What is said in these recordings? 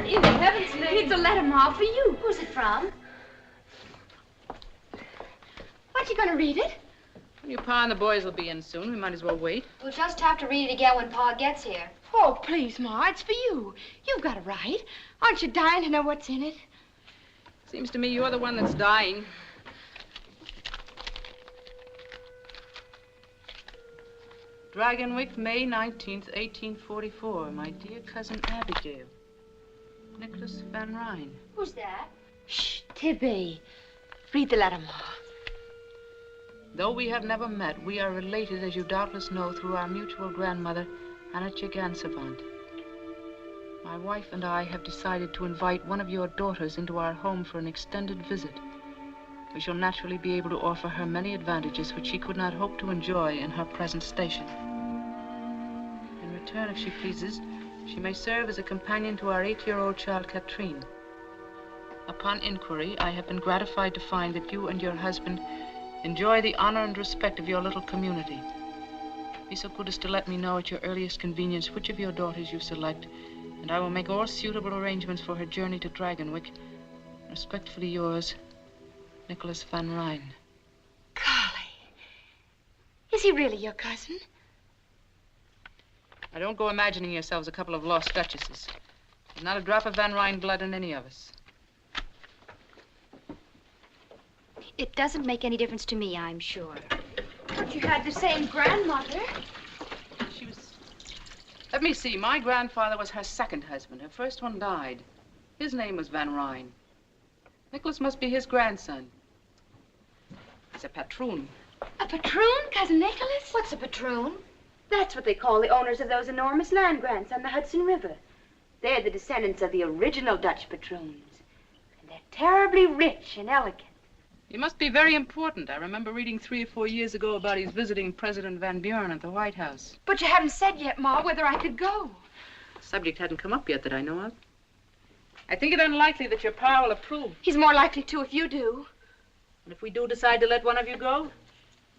In heaven's name. It's a letter, Ma, for you. Who's it from? Aren't you going to read it? Your Pa and the boys will be in soon. We might as well wait. We'll just have to read it again when Pa gets here. Oh, please, Ma, it's for you. You've got it right. Aren't you dying to know what's in it? Seems to me you're the one that's dying. Dragonwyck, May 19th, 1844. My dear cousin Abigail. Nicholas Van Ryn. Who's that? Shh, Tibby. Read the letter, Ma. Though we have never met, we are related, as you doubtless know, through our mutual grandmother, Anya. My wife and I have decided to invite one of your daughters into our home for an extended visit. We shall naturally be able to offer her many advantages which she could not hope to enjoy in her present station. In return, if she pleases, she may serve as a companion to our 8-year-old child, Katrine. Upon inquiry, I have been gratified to find that you and your husband enjoy the honor and respect of your little community. Be so good as to let me know at your earliest convenience which of your daughters you select, and I will make all suitable arrangements for her journey to Dragonwyck. Respectfully yours, Nicholas Van Ryn. Golly. Is he really your cousin? Now, don't go imagining yourselves a couple of lost duchesses. There's not a drop of Van Ryn blood in any of us. It doesn't make any difference to me, I'm sure. But you had the same grandmother. She was... Let me see. My grandfather was her second husband. Her first one died. His name was Van Ryn. Nicholas must be his grandson. He's a patroon. A patroon, Cousin Nicholas? What's a patroon? That's what they call the owners of those enormous land grants on the Hudson River. They're the descendants of the original Dutch patroons. And they're terribly rich and elegant. He must be very important. I remember reading 3 or 4 years ago about his visiting President Van Buren at the White House. But you haven't said yet, Ma, whether I could go. The subject hadn't come up yet that I know of. I think it unlikely that your pa will approve. He's more likely to if you do. And if we do decide to let one of you go,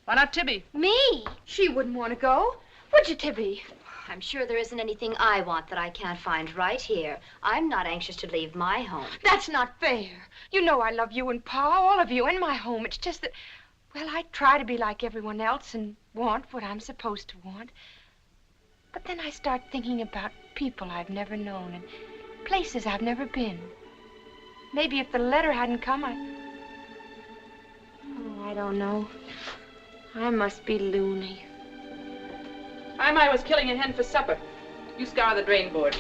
why not Tibby? Me? She wouldn't want to go. Would you, Tibby? I'm sure there isn't anything I want that I can't find right here. I'm not anxious to leave my home. That's not fair. You know I love you and Pa, all of you, and my home. It's just that, well, I try to be like everyone else and want what I'm supposed to want. But then I start thinking about people I've never known and places I've never been. Maybe if the letter hadn't come, Oh, I don't know. I must be loony. I was killing a hen for supper. You scour the drain board.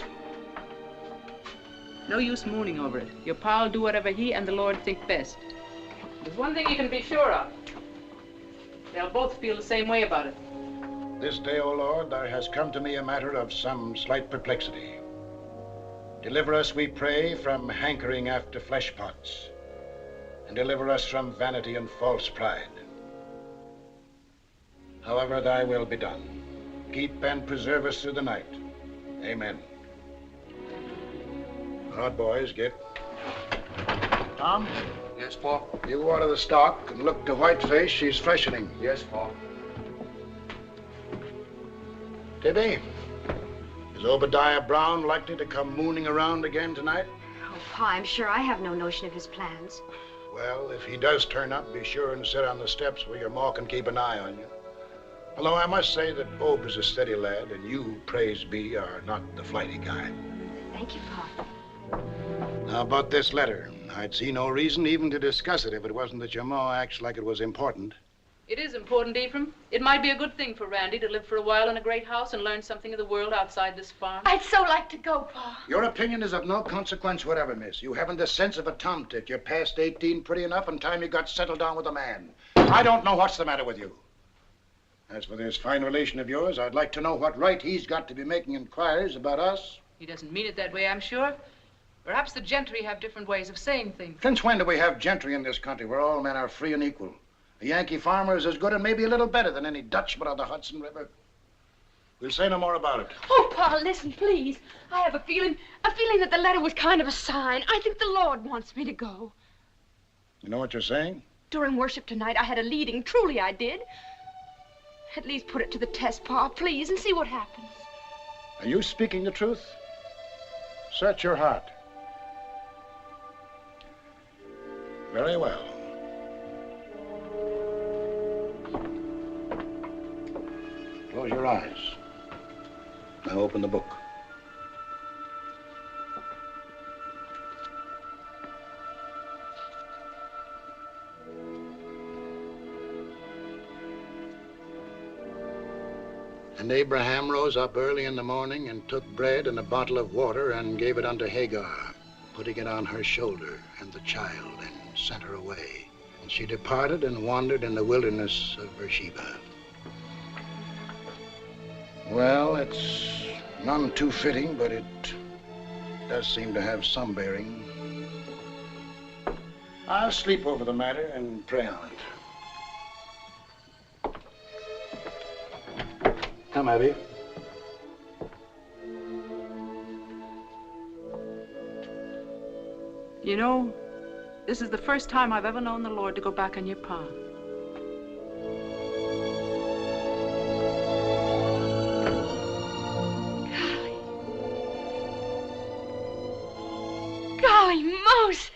No use mooning over it. Your pa'll do whatever he and the Lord think best. There's one thing you can be sure of. They'll both feel the same way about it. This day, O Lord, there has come to me a matter of some slight perplexity. Deliver us, we pray, from hankering after flesh pots, and deliver us from vanity and false pride. However thy will be done. Keep and preserve us through the night. Amen. All right, boys, get. Tom? Yes, Pa? You water the stock and look to Whiteface. She's freshening. Yes, Pa. Tibby, is Obadiah Brown likely to come mooning around again tonight? Oh, Pa, I'm sure I have no notion of his plans. Well, if he does turn up, be sure and sit on the steps where your ma can keep an eye on you. Although I must say that Ob is a steady lad, and you, praise be, are not the flighty kind. Thank you, Pa. Now, about this letter, I'd see no reason even to discuss it if it wasn't that your ma acts like it was important. It is important, Ephraim. It might be a good thing for Randy to live for a while in a great house and learn something of the world outside this farm. I'd so like to go, Pa. Your opinion is of no consequence whatever, miss. You haven't the sense of a tomtit. You're past 18 pretty enough in time you got settled down with a man. I don't know what's the matter with you. As for this fine relation of yours, I'd like to know what right he's got to be making inquiries about us. He doesn't mean it that way, I'm sure. Perhaps the gentry have different ways of saying things. Since when do we have gentry in this country where all men are free and equal? A Yankee farmer is as good and maybe a little better than any Dutchman on the Hudson River. We'll say no more about it. Oh, Pa, listen, please. I have a feeling that the letter was kind of a sign. I think the Lord wants me to go. You know what you're saying? During worship tonight, I had a leading. Truly, I did. At least put it to the test, Pa, please, and see what happens. Are you speaking the truth? Search your heart. Very well. Close your eyes. Now open the book. And Abraham rose up early in the morning and took bread and a bottle of water and gave it unto Hagar, putting it on her shoulder and the child, and sent her away. And she departed and wandered in the wilderness of Beersheba. Well, it's none too fitting, but it does seem to have some bearing. I'll sleep over the matter and pray on it. Come, Abby. You know, this is the first time I've ever known the Lord to go back on your pa. Golly Moses!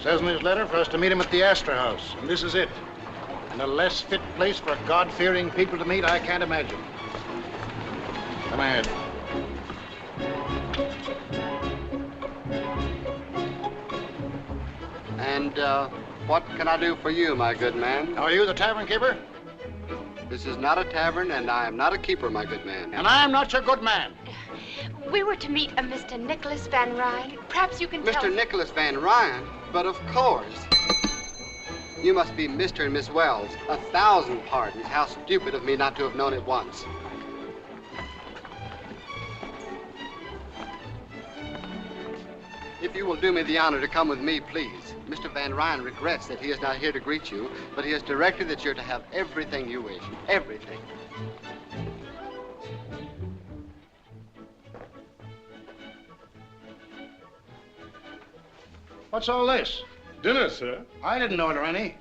Says in his letter for us to meet him at the Astor House, and this is it. And a less fit place for God-fearing people to meet, I can't imagine. Come ahead. And, what can I do for you, my good man? Are you the tavern keeper? This is not a tavern, and I am not a keeper, my good man. And I am not your good man. We were to meet a Mr. Nicholas Van Ryn. Perhaps you can tell Mr. us... Nicholas Van Ryn? But of course. You must be Mr. and Miss Wells. 1,000 pardons. How stupid of me not to have known it once. If you will do me the honor to come with me, please. Mr. Van Ryn regrets that he is not here to greet you, but he has directed that you're to have everything you wish. Everything. What's all this? Dinner, sir. I didn't order any.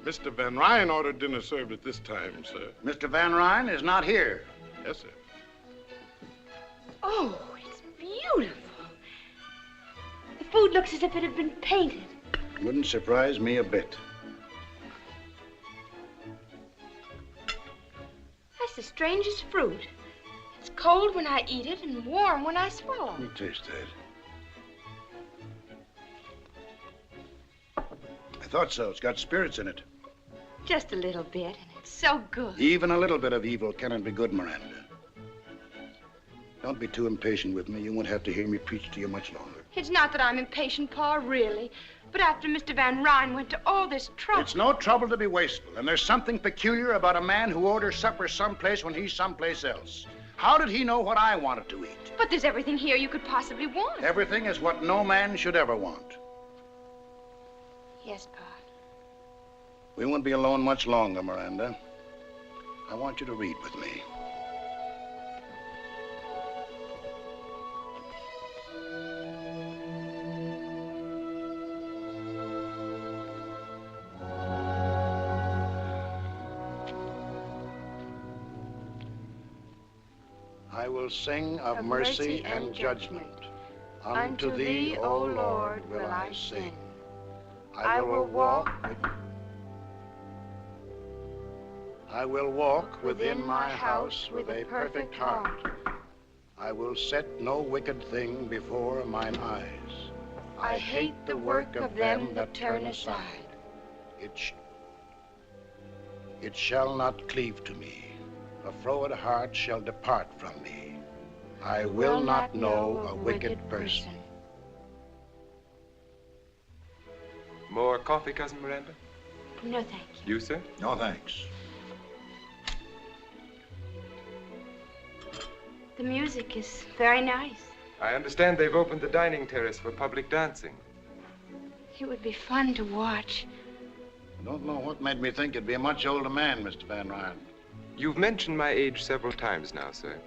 Mr. Van Ryn ordered dinner served at this time, sir. Mr. Van Ryn is not here. Yes, sir. Oh, it's beautiful. The food looks as if it had been painted. Wouldn't surprise me a bit. That's the strangest fruit. It's cold when I eat it and warm when I swallow. Let me taste that. I thought so. It's got spirits in it. Just a little bit, and it's so good. Even a little bit of evil cannot be good, Miranda. Don't be too impatient with me. You won't have to hear me preach to you much longer. It's not that I'm impatient, Pa, really. But after Mr. Van Ryn went to all this trouble... It's no trouble to be wasteful, and there's something peculiar about a man who orders supper someplace when he's someplace else. How did he know what I wanted to eat? But there's everything here you could possibly want. Everything is what no man should ever want. Yes, Pa. We won't be alone much longer, Miranda. I want you to read with me. I will sing of mercy and judgment. Unto thee, O Lord, will I sing. I will walk within my house with a perfect heart. I will set no wicked thing before mine eyes. I hate the work of them that turn aside. It shall not cleave to me. A froward heart shall depart from me. I will not know a wicked person. More coffee, Cousin Miranda? No, thank you. You, sir? No, thanks. The music is very nice. I understand they've opened the dining terrace for public dancing. It would be fun to watch. I don't know what made me think you'd be a much older man, Mr. Van Ryn. You've mentioned my age several times now, sir.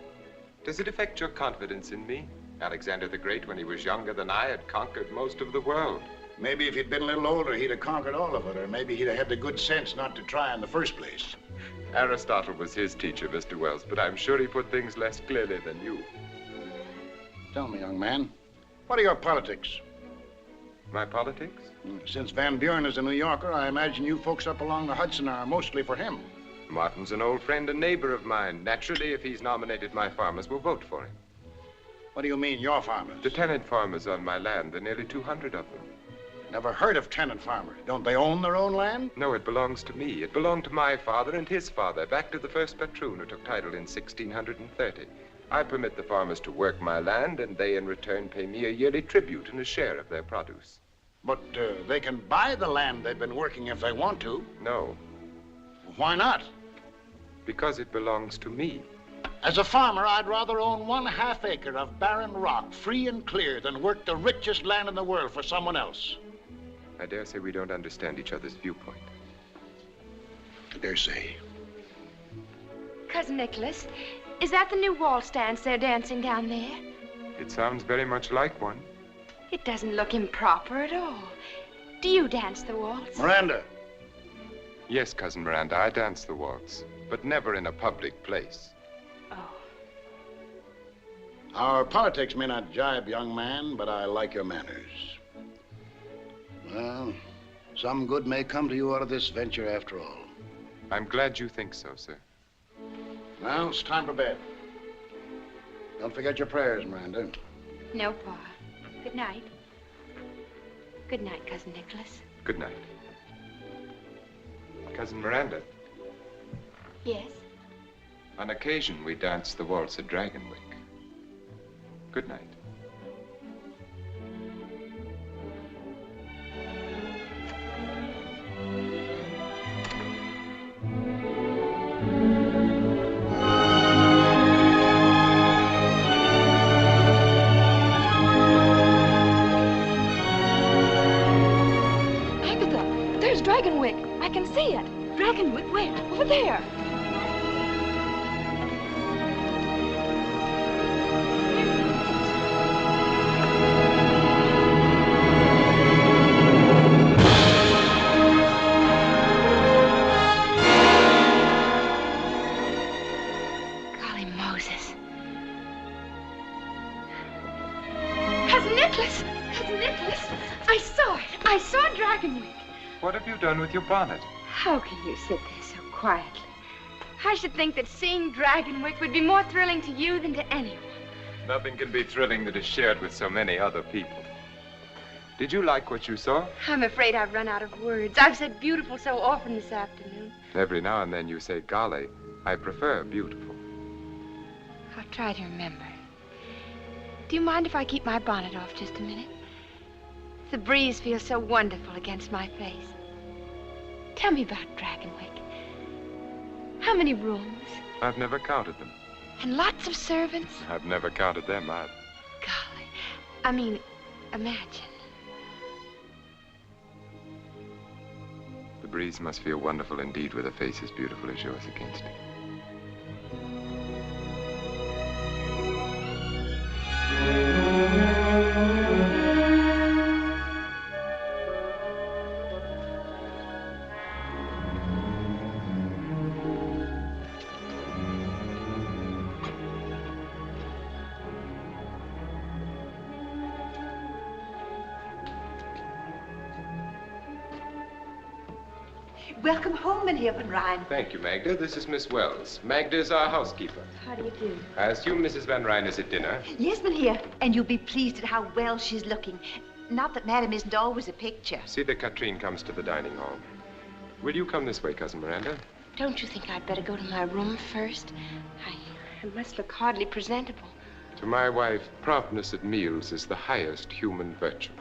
Does it affect your confidence in me? Alexander the Great, when he was younger than I, had conquered most of the world. Maybe if he'd been a little older, he'd have conquered all of it, or maybe he'd have had the good sense not to try in the first place. Aristotle was his teacher, Mr. Wells, but I'm sure he put things less clearly than you. Tell me, young man, what are your politics? My politics? Since Van Buren is a New Yorker, I imagine you folks up along the Hudson are mostly for him. Martin's an old friend and neighbor of mine. Naturally, if he's nominated, my farmers will vote for him. What do you mean, your farmers? The tenant farmers on my land. There are nearly 200 of them. Never heard of tenant farmers. Don't they own their own land? No, it belongs to me. It belonged to my father and his father, back to the first patroon who took title in 1630. I permit the farmers to work my land, and they in return pay me a yearly tribute and a share of their produce. But they can buy the land they've been working if they want to. No. Why not? Because it belongs to me. As a farmer, I'd rather own 1/2 acre of barren rock, free and clear, than work the richest land in the world for someone else. I dare say we don't understand each other's viewpoint. I dare say. Cousin Nicholas, is that the new wall stands they're dancing down there? It sounds very much like one. It doesn't look improper at all. Do you dance the waltz? Miranda. Yes, Cousin Miranda, I dance the waltz, but never in a public place. Oh. Our politics may not jibe, young man, but I like your manners. Well, some good may come to you out of this venture after all. I'm glad you think so, sir. Well, it's time for bed. Don't forget your prayers, Miranda. No, Pa. Good night. Good night, Cousin Nicholas. Good night. Cousin Miranda, Yes? on occasion we dance the waltz at Dragonwyck. Good night. Dragonwyck. I can see it. Dragonwyck, where? Over there. Golly Moses. Cousin Nicholas! Cousin Nicholas! I saw it. I saw Dragonwyck. What have you done with your bonnet? How can you sit there so quietly? I should think that seeing Dragonwyck would be more thrilling to you than to anyone. Nothing can be thrilling that is shared with so many other people. Did you like what you saw? I'm afraid I've run out of words. I've said beautiful so often this afternoon. Every now and then you say golly. I prefer beautiful. I'll try to remember. Do you mind if I keep my bonnet off just a minute? The breeze feels so wonderful against my face. Tell me about Dragonwyck. How many rooms? I've never counted them. And lots of servants? I've never counted them either. Golly. I mean, imagine. The breeze must feel wonderful indeed with a face as beautiful as yours against it. Welcome home, Mynheer Van Ryn. Thank you, Magda. This is Miss Wells. Magda is our housekeeper. How do you do? I assume Mrs. Van Ryn is at dinner. Yes, Mynheer, and you'll be pleased at how well she's looking. Not that Madam isn't always a picture. See that Katrine comes to the dining hall. Will you come this way, Cousin Miranda? Don't you think I'd better go to my room first? I must look hardly presentable. To my wife, promptness at meals is the highest human virtue.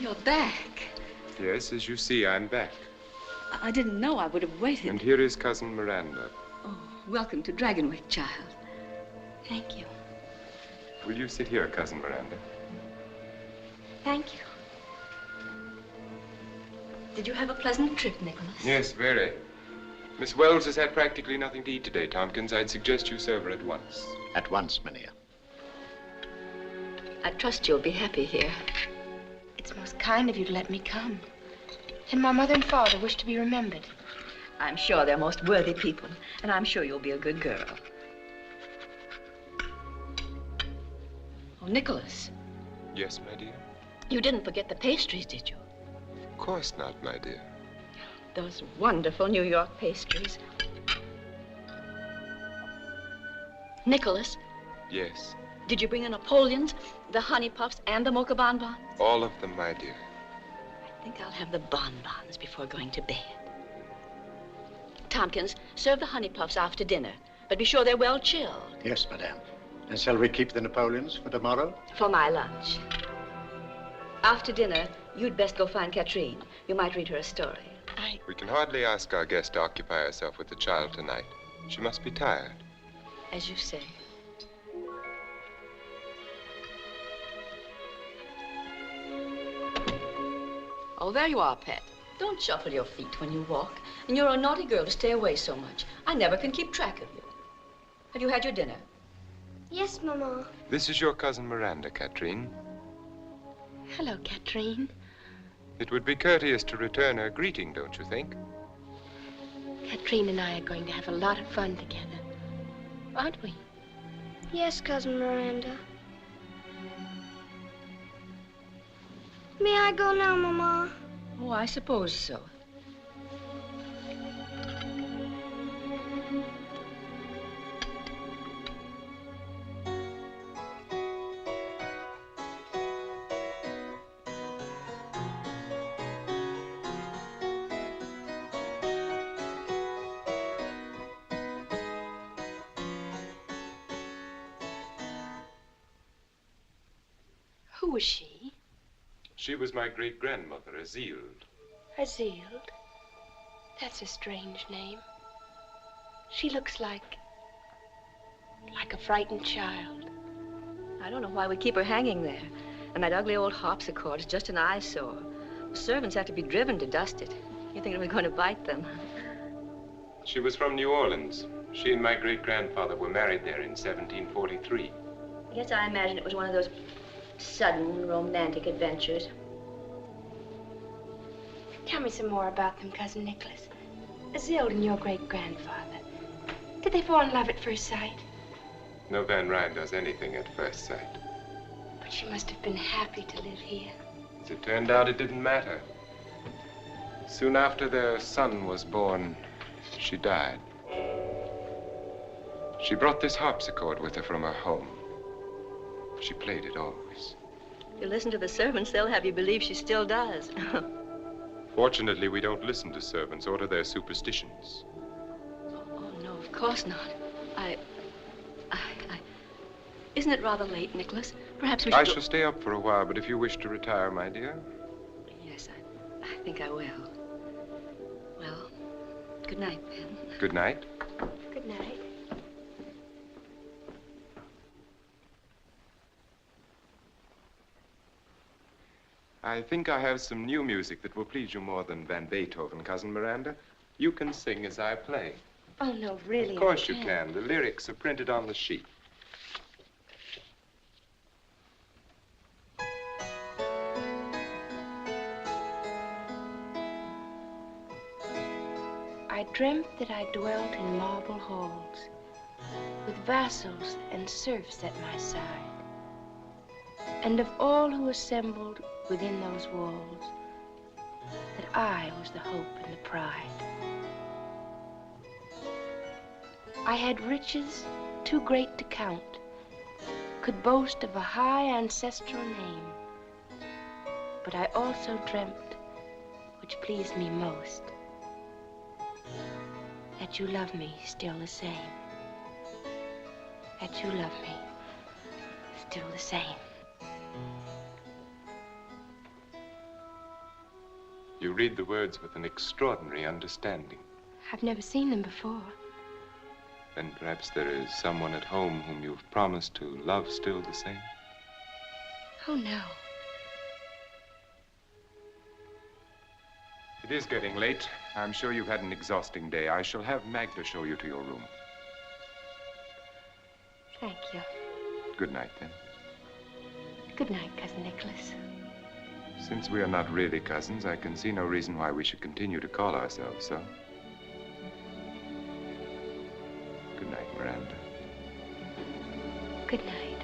You're back. Yes, as you see, I'm back. I didn't know I would have waited. And here is Cousin Miranda. Oh, welcome to Dragonwyck, child. Thank you. Will you sit here, Cousin Miranda? Thank you. Did you have a pleasant trip, Nicholas? Yes, very. Miss Wells has had practically nothing to eat today, Tompkins. I'd suggest you serve her at once. At once, Mania. I trust you'll be happy here. It's most kind of you to let me come. And my mother and father wish to be remembered. I'm sure they're most worthy people, and I'm sure you'll be a good girl. Oh, Nicholas. Yes, my dear? You didn't forget the pastries, did you? Of course not, my dear. Those wonderful New York pastries. Nicholas, Yes. did you bring the Napoleons, the honey puffs, and the mocha bonbons? All of them, my dear. I think I'll have the bonbons before going to bed. Tompkins, serve the honey puffs after dinner, but be sure they're well chilled. Yes, madame. And shall we keep the Napoleons for tomorrow? For my lunch. After dinner, you'd best go find Katrine. You might read her a story. We can hardly ask our guest to occupy herself with the child tonight. She must be tired. As you say. Oh, there you are, Pet. Don't shuffle your feet when you walk. And you're a naughty girl to stay away so much. I never can keep track of you. Have you had your dinner? Yes, Mama. This is your cousin Miranda, Katrine. Hello, Katrine. It would be courteous to return her greeting, don't you think? Katrine and I are going to have a lot of fun together. Aren't we? Yes, Cousin Miranda. May I go now, Mama? Oh, I suppose so. Who was she? She was my great-grandmother, Azild. Azild? That's a strange name. She looks like a frightened child. I don't know why we keep her hanging there. And that ugly old harpsichord is just an eyesore. The servants have to be driven to dust it. You think we're going to bite them? She was from New Orleans. She and my great-grandfather were married there in 1743. I guess I imagine it was one of those sudden romantic adventures. Tell me some more about them, Cousin Nicholas. Azild and your great-grandfather. Did they fall in love at first sight? No Van Ryn does anything at first sight. But she must have been happy to live here. As it turned out, it didn't matter. Soon after their son was born, she died. She brought this harpsichord with her from her home. She played it always. If you listen to the servants, they'll have you believe she still does. Fortunately, we don't listen to servants or to their superstitions. Oh, no, of course not. Isn't it rather late, Nicholas? Perhaps we should I shall stay up for a while, but if you wish to retire, my dear. Yes, I think I will. Well, good night, then. Good night. Good night. I think I have some new music that will please you more than Van Beethoven, Cousin Miranda. You can sing as I play. Oh, no, really. Of course you can. The lyrics are printed on the sheet. I dreamt that I dwelt in marble halls, with vassals and serfs at my side, and of all who assembled within those walls, that I was the hope and the pride. I had riches too great to count, could boast of a high ancestral name, but I also dreamt, which pleased me most, that you love me still the same. That you love me still the same. You read the words with an extraordinary understanding. I've never seen them before. Then perhaps there is someone at home whom you've promised to love still the same? Oh, no. It is getting late. I'm sure you've had an exhausting day. I shall have Magda show you to your room. Thank you. Good night, then. Good night, Cousin Nicholas. Since we are not really cousins, I can see no reason why we should continue to call ourselves so. Good night, Miranda. Good night.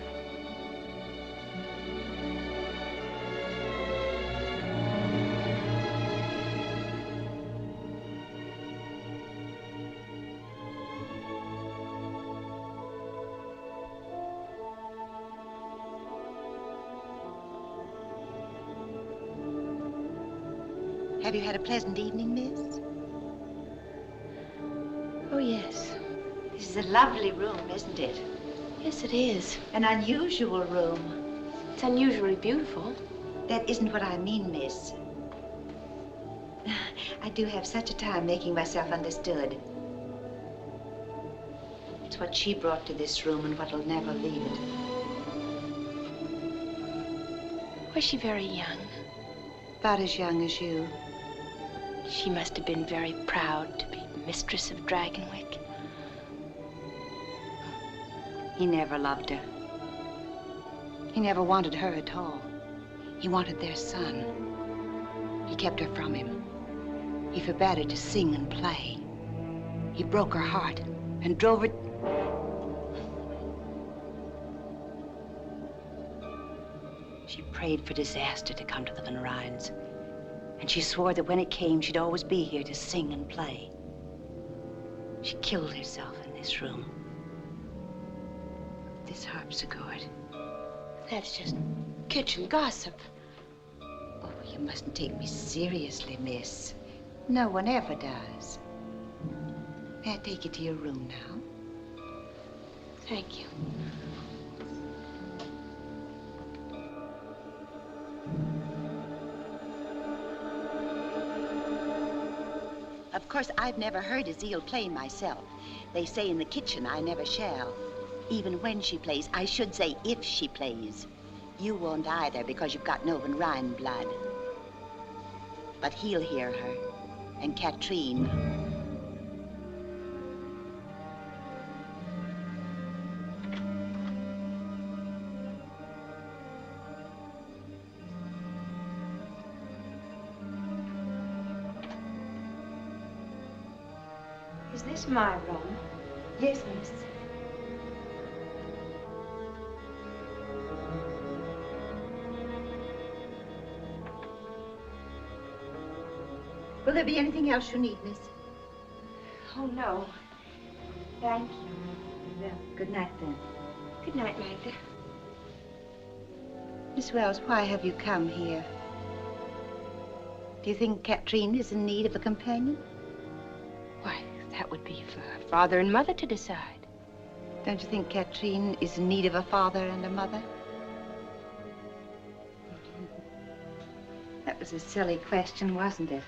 Have you had a pleasant evening, miss? Oh, yes. This is a lovely room, isn't it? Yes, it is. An unusual room. It's unusually beautiful. That isn't what I mean, miss. I do have such a time making myself understood. It's what she brought to this room and what'll never leave it. Was she very young? About as young as you. She must have been very proud to be mistress of Dragonwyck. He never loved her. He never wanted her at all. He wanted their son. He kept her from him. He forbade her to sing and play. He broke her heart and drove her... She prayed for disaster to come to the Van Ryns. And she swore that when it came, she'd always be here to sing and play. She killed herself in this room. This harpsichord. That's just kitchen gossip. Oh, you mustn't take me seriously, miss. No one ever does. May I take you to your room now? Thank you. Of course, I've never heard Azeel play myself. They say in the kitchen I never shall. Even when she plays, I should say if she plays. You won't either because you've got no Van Ryn blood. But he'll hear her, and Katrine. Is this my room? Yes, miss. Will there be anything else you need, miss? Oh, no. Thank you. Well, good night, then. Good night, Magda. Miss Wells, why have you come here? Do you think Katrine is in need of a companion? Why, that would be for her father and mother to decide. Don't you think Katrine is in need of a father and a mother? That was a silly question, wasn't it?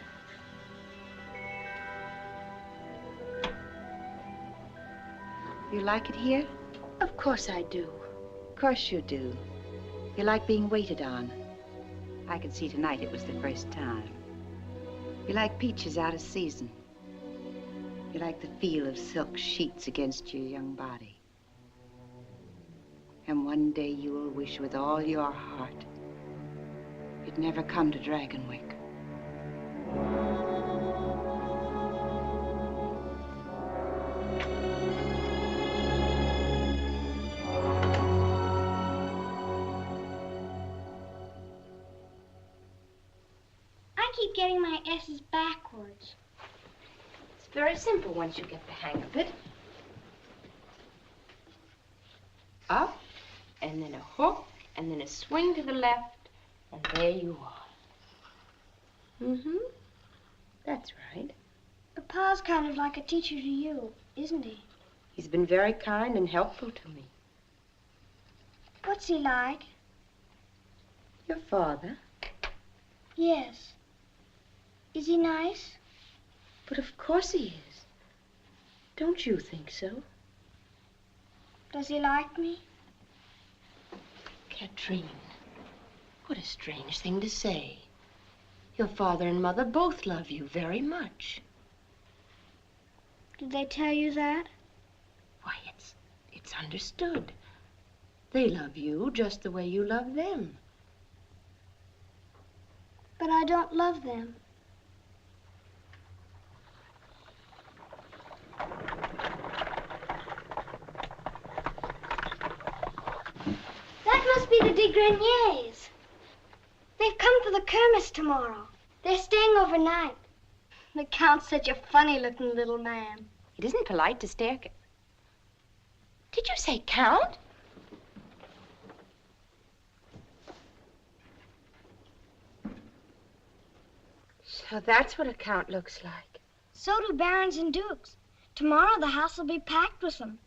You like it here? Of course I do. Of course you do. You like being waited on. I could see tonight it was the first time. You like peaches out of season. You like the feel of silk sheets against your young body. And one day you will wish with all your heart you'd never come to Dragonwyck. I keep getting my S's backwards. It's very simple once you get the hang of it. Up, and then a hook, and then a swing to the left, and there you are. Mm-hmm. That's right. But Pa's kind of like a teacher to you, isn't he? He's been very kind and helpful to me. What's he like? Your father? Yes. Is he nice? But of course he is. Don't you think so? Does he like me? Katrine, what a strange thing to say. Your father and mother both love you very much. Did they tell you that? Why, it's understood. They love you just the way you love them. But I don't love them. That must be the de Greniers. They've come for the kermesse tomorrow. They're staying overnight. The Count's such a funny-looking little man. It isn't polite to stare. Did you say Count? So that's what a Count looks like. So do barons and dukes. Tomorrow the house will be packed with them.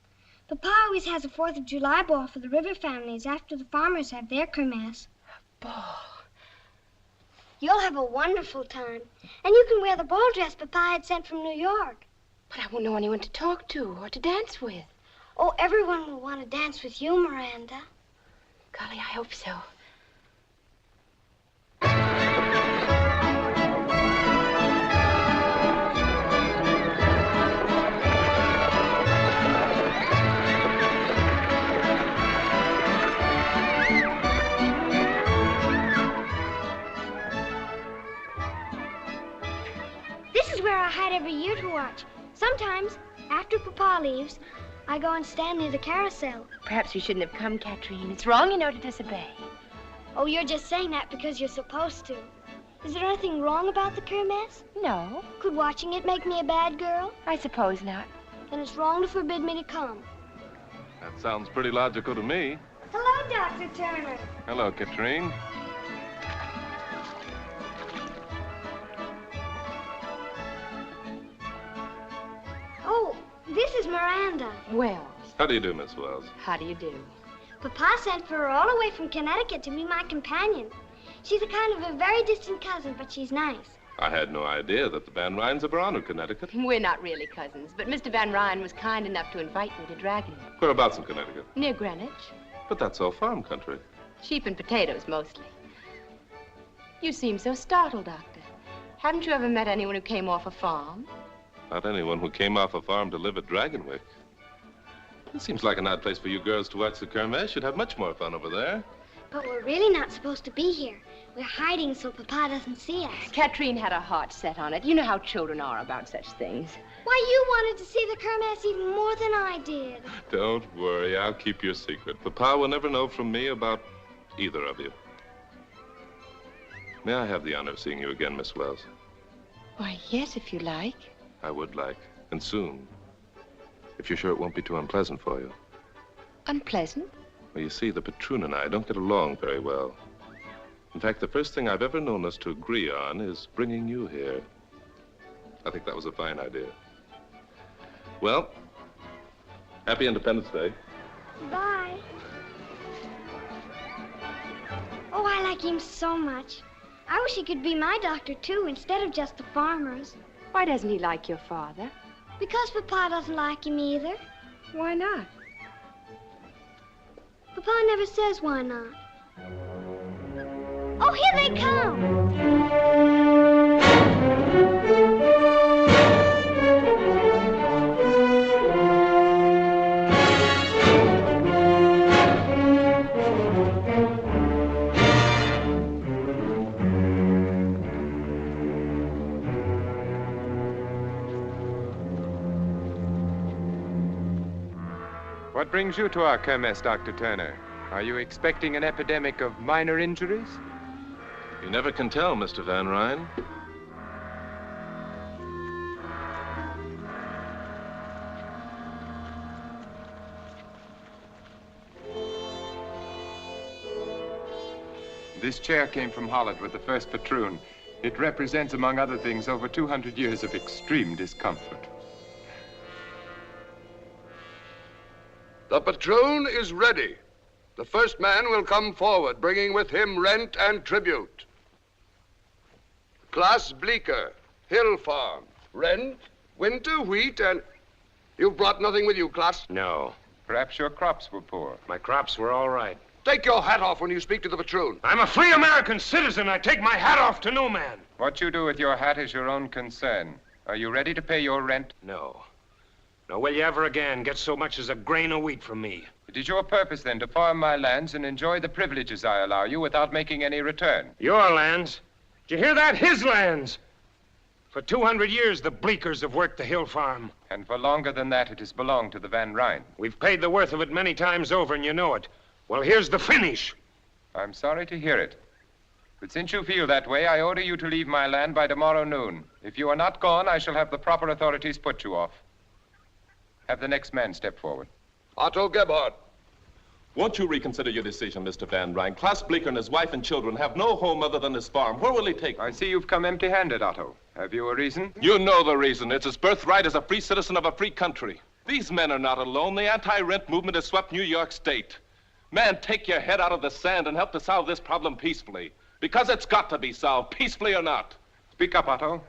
Papa always has a 4th of July ball for the river families after the farmers have their kermesse. Ball. You'll have a wonderful time. And you can wear the ball dress Papa had sent from New York. But I won't know anyone to talk to or to dance with. Oh, everyone will want to dance with you, Miranda. Golly, I hope so. I hide every year to watch. Sometimes, after Papa leaves, I go and stand near the carousel. Perhaps you shouldn't have come, Katrine. It's wrong, you know, to disobey. Oh, you're just saying that because you're supposed to. Is there anything wrong about the kermesse? No. Could watching it make me a bad girl? I suppose not. Then it's wrong to forbid me to come. That sounds pretty logical to me. Hello, Dr. Turner. Hello, Katrine. Oh, this is Miranda. Wells. How do you do, Miss Wells? How do you do? Papa sent for her all the way from Connecticut to be my companion. She's a kind of a very distant cousin, but she's nice. I had no idea that the Van Ryns ever honored Connecticut. We're not really cousins, but Mr. Van Ryn was kind enough to invite me to Dragonwyck. Whereabouts in Connecticut? Near Greenwich. But that's all farm country. Sheep and potatoes, mostly. You seem so startled, Doctor. Haven't you ever met anyone who came off a farm? Not anyone who came off a farm to live at Dragonwyck. It seems like an odd place for you girls to watch the kermesse. You'd have much more fun over there. But we're really not supposed to be here. We're hiding so Papa doesn't see us. Katrine had her heart set on it. You know how children are about such things. Why, you wanted to see the kermesse even more than I did. Don't worry, I'll keep your secret. Papa will never know from me about either of you. May I have the honor of seeing you again, Miss Wells? Why, yes, if you like. I would like, and soon. If you're sure it won't be too unpleasant for you. Unpleasant? Well, you see, the patroon and I don't get along very well. In fact, the first thing I've ever known us to agree on is bringing you here. I think that was a fine idea. Well, happy Independence Day. Bye. Oh, I like him so much. I wish he could be my doctor, too, instead of just the farmer's. Why doesn't he like your father? Because Papa doesn't like him either. Why not? Papa never says why not. Oh, here they come! What brings you to our kermesse, Dr. Turner? Are you expecting an epidemic of minor injuries? You never can tell, Mr. Van Ryn. This chair came from Holland with the first patroon. It represents, among other things, over 200 years of extreme discomfort. The patroon is ready. The first man will come forward, bringing with him rent and tribute. Class Bleecker, Hill Farm. Rent, winter wheat, and... You've brought nothing with you, Class? No. Perhaps your crops were poor. My crops were all right. Take your hat off when you speak to the patroon. I'm a free American citizen. I take my hat off to no man. What you do with your hat is your own concern. Are you ready to pay your rent? No. Nor will you ever again get so much as a grain of wheat from me. It is your purpose, then, to farm my lands and enjoy the privileges I allow you without making any return. Your lands? Did you hear that? His lands! For 200 years, the Bleekers have worked the hill farm. And for longer than that, it has belonged to the Van Ryn. We've paid the worth of it many times over, and you know it. Well, here's the finish. I'm sorry to hear it. But since you feel that way, I order you to leave my land by tomorrow noon. If you are not gone, I shall have the proper authorities put you off. Have the next man step forward. Otto Gebhardt. Won't you reconsider your decision, Mr. Van Ryn? Klaus Bleecker and his wife and children have no home other than his farm. Where will he take them? I see you've come empty-handed, Otto. Have you a reason? You know the reason. It's his birthright as a free citizen of a free country. These men are not alone. The anti-rent movement has swept New York State. Man, take your head out of the sand and help to solve this problem peacefully. Because it's got to be solved, peacefully or not. Speak up, Otto.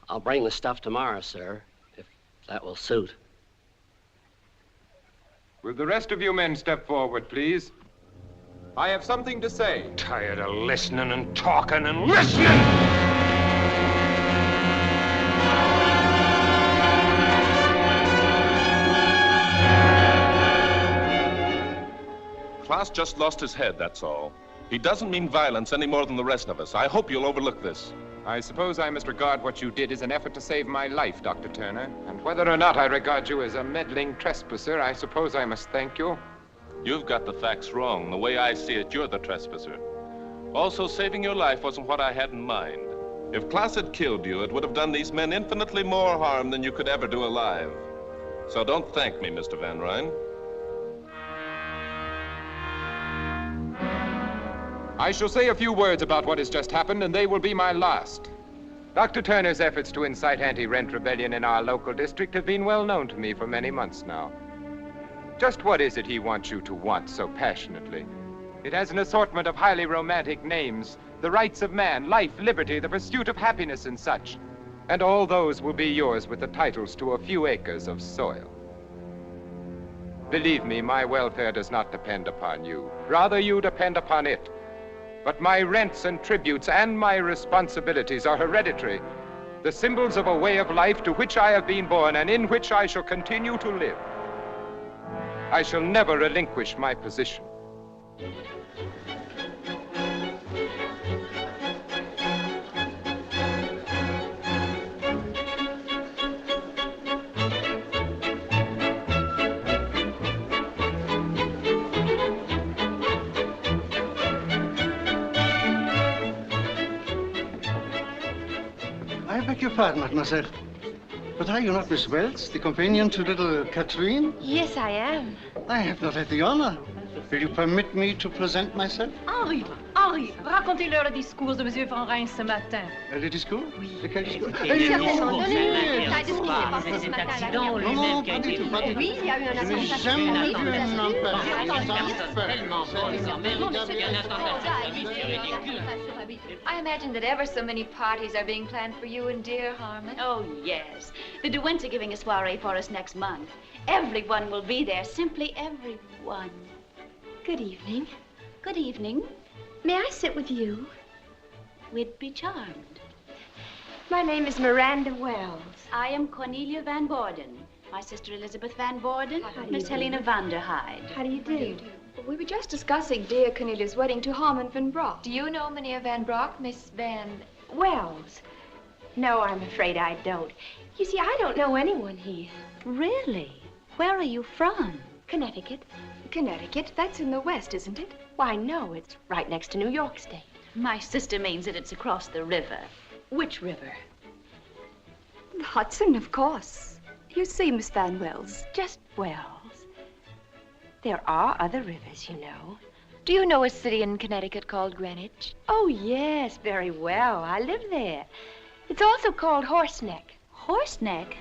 I'll bring the stuff tomorrow, sir, if that will suit. Will the rest of you men step forward, please? I have something to say. Tired of listening and talking and listening! Klaus just lost his head, that's all. He doesn't mean violence any more than the rest of us. I hope you'll overlook this. I suppose I must regard what you did as an effort to save my life, Dr. Turner. And whether or not I regard you as a meddling trespasser, I suppose I must thank you. You've got the facts wrong. The way I see it, you're the trespasser. Also, saving your life wasn't what I had in mind. If Klaus had killed you, it would have done these men infinitely more harm than you could ever do alive. So don't thank me, Mr. Van Ryn. I shall say a few words about what has just happened, and they will be my last. Dr. Turner's efforts to incite anti-rent rebellion in our local district have been well known to me for many months now. Just what is it he wants you to want so passionately? It has an assortment of highly romantic names, the rights of man, life, liberty, the pursuit of happiness, and such. And all those will be yours with the titles to a few acres of soil. Believe me, my welfare does not depend upon you. Rather, you depend upon it. But my rents and tributes and my responsibilities are hereditary, the symbols of a way of life to which I have been born and in which I shall continue to live. I shall never relinquish my position. I beg your pardon, mademoiselle. But are you not Miss Wells, the companion to little Catherine? Yes, I am. I have not had the honor. Will you permit me to present myself? Henri, racontez-leur le discours de Monsieur Van Ryn ce matin. Le discours? Oui. Lequel discours? Non, pas du tout, pas du tout. Oui, il y a eu un Je n'ai jamais vu un homme I imagine that ever so many parties are being planned for you and dear Harmon. Oh, yes. The DeWints are giving a soiree for us next month. Everyone will be there, simply everyone. Good evening. Good evening. May I sit with you? We'd be charmed. My name is Miranda Wells. I am Cornelia Van Borden. My sister Elizabeth Van Borden, Miss Helena van der Hyde. How do you do? We were just discussing dear Cornelia's wedding to Harmon Van Brock. Do you know Mynheer Van Brock, Miss Van... Wells? No, I'm afraid I don't. You see, I don't know anyone here. Really? Where are you from? Connecticut. Connecticut? That's in the west, isn't it? Why, no, it's right next to New York State. My sister means that it's across the river. Which river? The Hudson, of course. You see, Miss Van Wells. Just Wells. There are other rivers, you know. Do you know a city in Connecticut called Greenwich? Oh, yes, very well. I live there. It's also called Horseneck. Horseneck?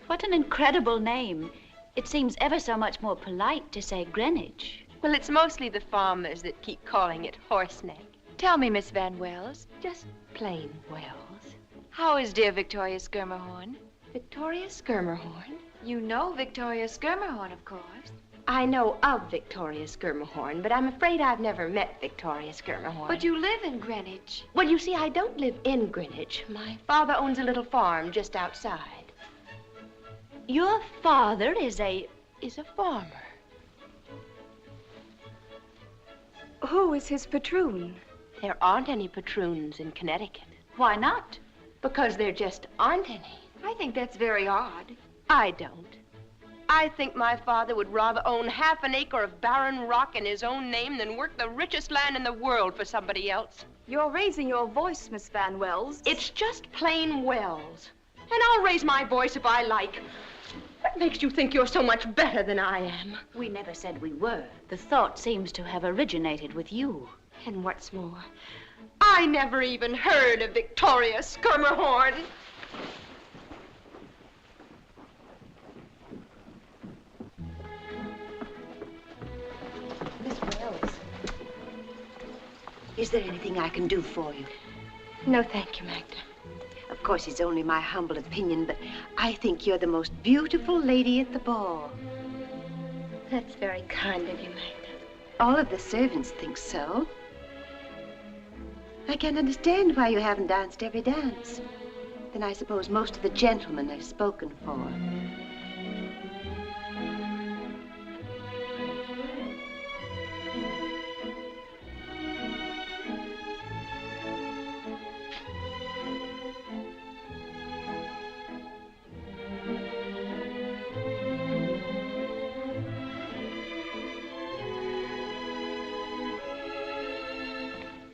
What an incredible name. It seems ever so much more polite to say Greenwich. Well, it's mostly the farmers that keep calling it Horseneck. Tell me, Miss Van Wells, just plain Wells, how is dear Victoria Skirmerhorn? Victoria Skirmerhorn? You know Victoria Skirmerhorn, of course. I know of Victoria Skirmerhorn, but I'm afraid I've never met Victoria Skirmerhorn. But you live in Greenwich. Well, you see, I don't live in Greenwich. My father owns a little farm just outside. Your father is a farmer. Who is his patroon? There aren't any patroons in Connecticut. Why not? Because there just aren't any. I think that's very odd. I don't. I think my father would rather own half an acre of barren rock in his own name than work the richest land in the world for somebody else. You're raising your voice, Miss Van Wells. It's just plain Wells. And I'll raise my voice if I like. What makes you think you're so much better than I am? We never said we were. The thought seems to have originated with you. And what's more, I never even heard of Victoria Skirmerhorn. Miss Wells, is there anything I can do for you? No, thank you, Magda. Of course, it's only my humble opinion, but I think you're the most beautiful lady at the ball. That's very kind of you, Magda. All of the servants think so. I can't understand why you haven't danced every dance. Then I suppose most of the gentlemen are spoken for.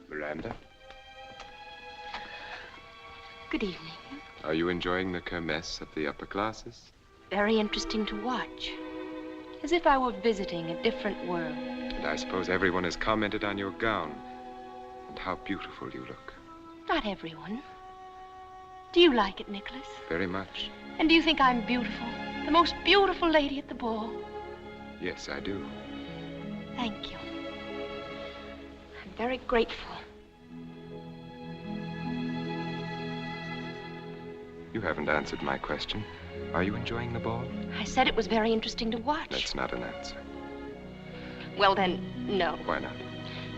Miranda, Good evening. are you enjoying the kermesse of the upper classes? Very interesting to watch. As if I were visiting a different world. And I suppose everyone has commented on your gown and how beautiful you look. Not everyone. Do you like it, Nicholas? Very much. And do you think I'm beautiful? The most beautiful lady at the ball? Yes, I do. Thank you. I'm very grateful. You haven't answered my question. Are you enjoying the ball? I said it was very interesting to watch. That's not an answer. Well, then, no. Why not?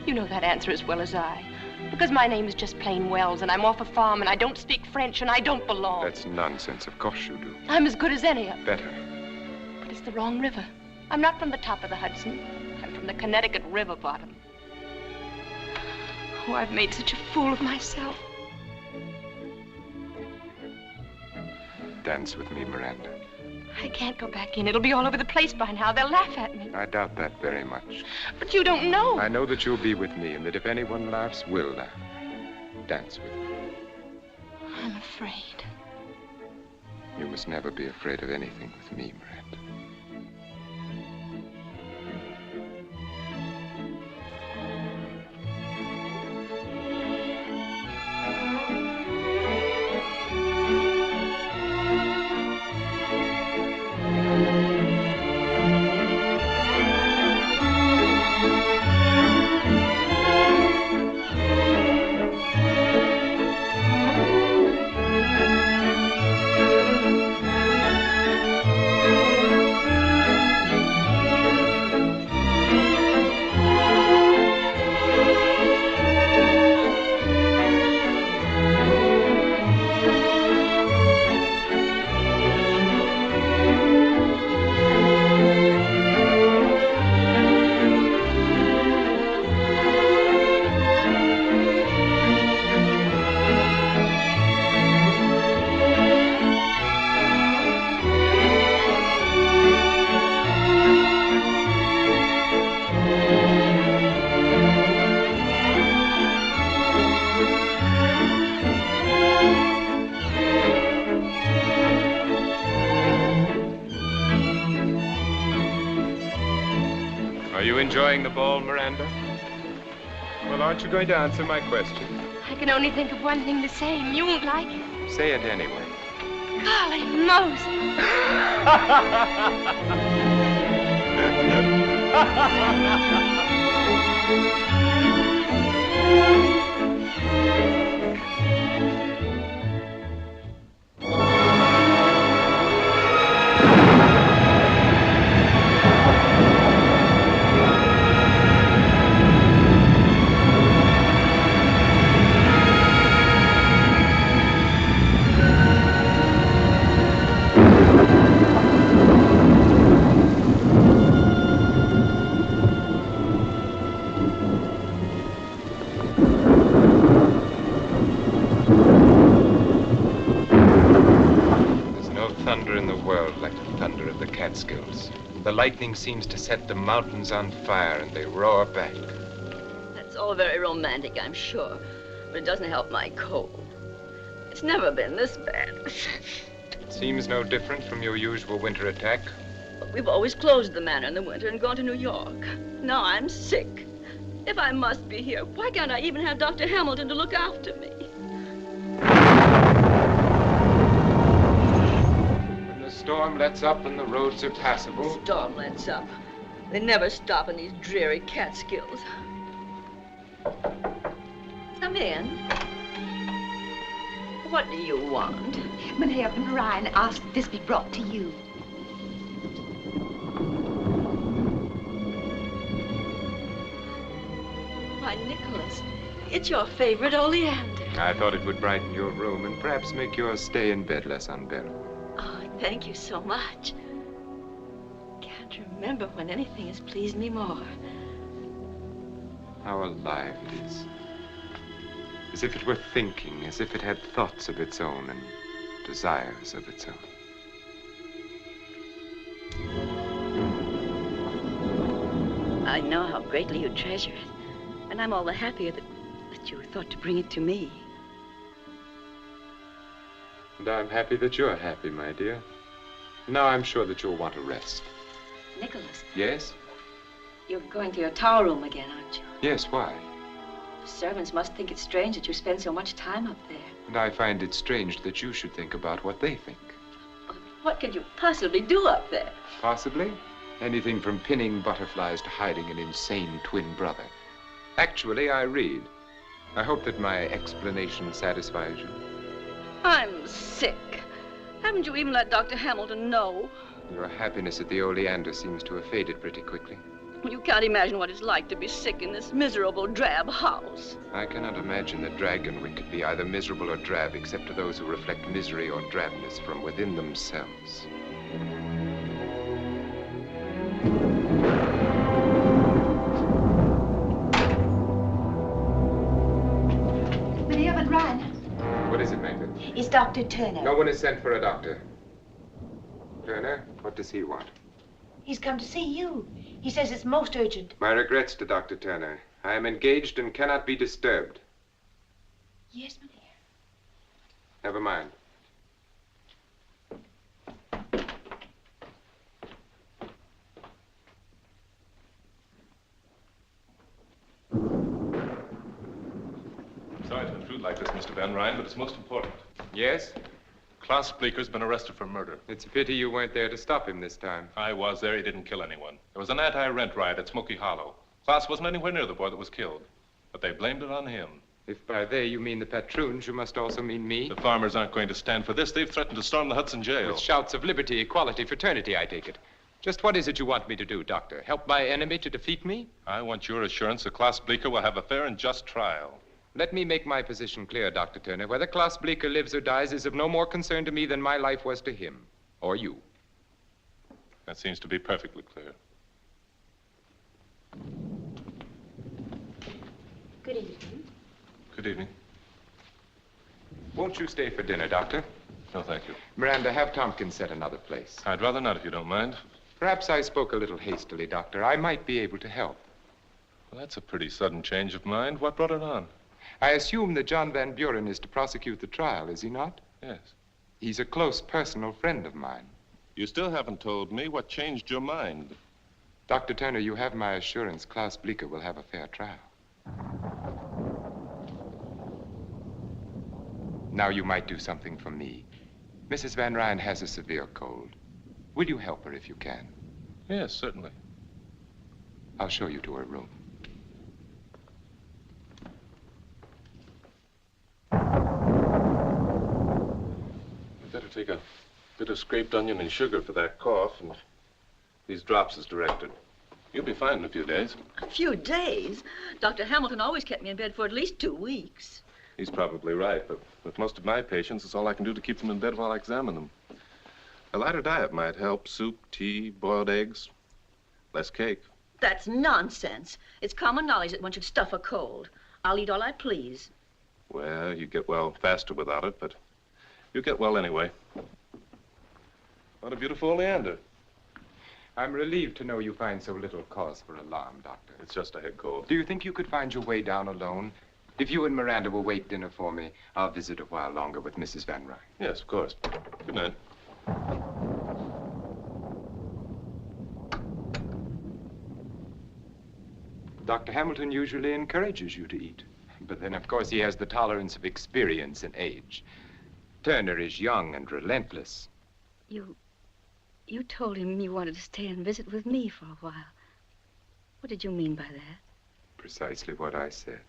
You know that answer as well as I. Because my name is just plain Wells, and I'm off a farm, and I don't speak French, and I don't belong. That's nonsense. Of course you do. I'm as good as any of them. Better. But it's the wrong river. I'm not from the top of the Hudson. I'm from the Connecticut river bottom. Oh, I've made such a fool of myself. Dance with me, Miranda. I can't go back in. It'll be all over the place by now. They'll laugh at me. I doubt that very much. But you don't know. I know that you'll be with me, and that if anyone laughs, we'll laugh. Dance with me. I'm afraid. You must never be afraid of anything with me, Miranda. Enjoying the ball, Miranda? Well, aren't you going to answer my question? I can only think of one thing to say, and you won't like it. Say it anyway. Golly Moses. The lightning seems to set the mountains on fire and they roar back. That's all very romantic, I'm sure, but it doesn't help my cold. It's never been this bad. It seems no different from your usual winter attack. But we've always closed the manor in the winter and gone to New York. Now I'm sick. If I must be here, why can't I even have Dr. Hamilton to look after me? The storm lets up and the roads are passable. The storm lets up. They never stop in these dreary Catskills. Come in. What do you want? Mynheer Van Ryn asked this be brought to you. Why, Nicholas, it's your favorite oleander. I thought it would brighten your room and perhaps make your stay in bed less unbearable. Oh, thank you so much. Can't remember when anything has pleased me more. How alive it is. As if it were thinking, as if it had thoughts of its own and desires of its own. I know how greatly you treasure it, and I'm all the happier that you thought to bring it to me. And I'm happy that you're happy, my dear. Now I'm sure that you'll want to rest. Nicholas. Yes? You're going to your tower room again, aren't you? Yes, why? The servants must think it's strange that you spend so much time up there. And I find it strange that you should think about what they think. What could you possibly do up there? Possibly. Anything from pinning butterflies to hiding an insane twin brother. Actually, I read. I hope that my explanation satisfies you. I'm sick. Haven't you even let Dr. Hamilton know? Your happiness at the Oleander seems to have faded pretty quickly. You can't imagine what it's like to be sick in this miserable, drab house. I cannot imagine that Dragonwyck could be either miserable or drab, except to those who reflect misery or drabness from within themselves. Mynheer Van Ryn. What is it, Magda? Is Dr. Turner? No one is sent for a doctor. Turner, what does he want? He's come to see you. He says it's most urgent. My regrets to Dr. Turner. I am engaged and cannot be disturbed. Yes, Mynheer. Never mind. Sorry to intrude like this, Mr. Van Ryn, but it's most important. Yes? Klaus Bleeker's been arrested for murder. It's a pity you weren't there to stop him this time. I was there. He didn't kill anyone. There was an anti-rent riot at Smoky Hollow. Klaus wasn't anywhere near the boy that was killed, but they blamed it on him. If by they you mean the patroons, you must also mean me. The farmers aren't going to stand for this. They've threatened to storm the Hudson jail. With shouts of liberty, equality, fraternity, I take it. Just what is it you want me to do, Doctor? Help my enemy to defeat me? I want your assurance that Klaus Bleeker will have a fair and just trial. Let me make my position clear, Dr. Turner. Whether Klaus Bleeker lives or dies is of no more concern to me than my life was to him. Or you. That seems to be perfectly clear. Good evening. Good evening. Won't you stay for dinner, Doctor? No, thank you. Miranda, have Tompkins set another place. I'd rather not, if you don't mind. Perhaps I spoke a little hastily, Doctor. I might be able to help. Well, that's a pretty sudden change of mind. What brought it on? I assume that John Van Buren is to prosecute the trial, is he not? Yes. He's a close personal friend of mine. You still haven't told me what changed your mind. Dr. Turner, you have my assurance Klaus Bleeker will have a fair trial. Now you might do something for me. Mrs. Van Ryn has a severe cold. Will you help her if you can? Yes, certainly. I'll show you to her room. Better take a bit of scraped onion and sugar for that cough, and these drops as directed. You'll be fine in a few days. A few days? Dr. Hamilton always kept me in bed for at least 2 weeks. He's probably right, but with most of my patients, it's all I can do to keep them in bed while I examine them. A lighter diet might help. Soup, tea, boiled eggs, less cake. That's nonsense. It's common knowledge that one should stuff a cold. I'll eat all I please. Well, you get well faster without it, but you get well anyway. What a beautiful oleander. I'm relieved to know you find so little cause for alarm, Doctor. It's just a head cold. Do you think you could find your way down alone? If you and Miranda will wait dinner for me, I'll visit a while longer with Mrs. Van Ryn. Yes, of course. Good night. Dr. Hamilton usually encourages you to eat. But then, of course, he has the tolerance of experience and age. Turner is young and relentless. You told him you wanted to stay and visit with me for a while. What did you mean by that? Precisely what I said.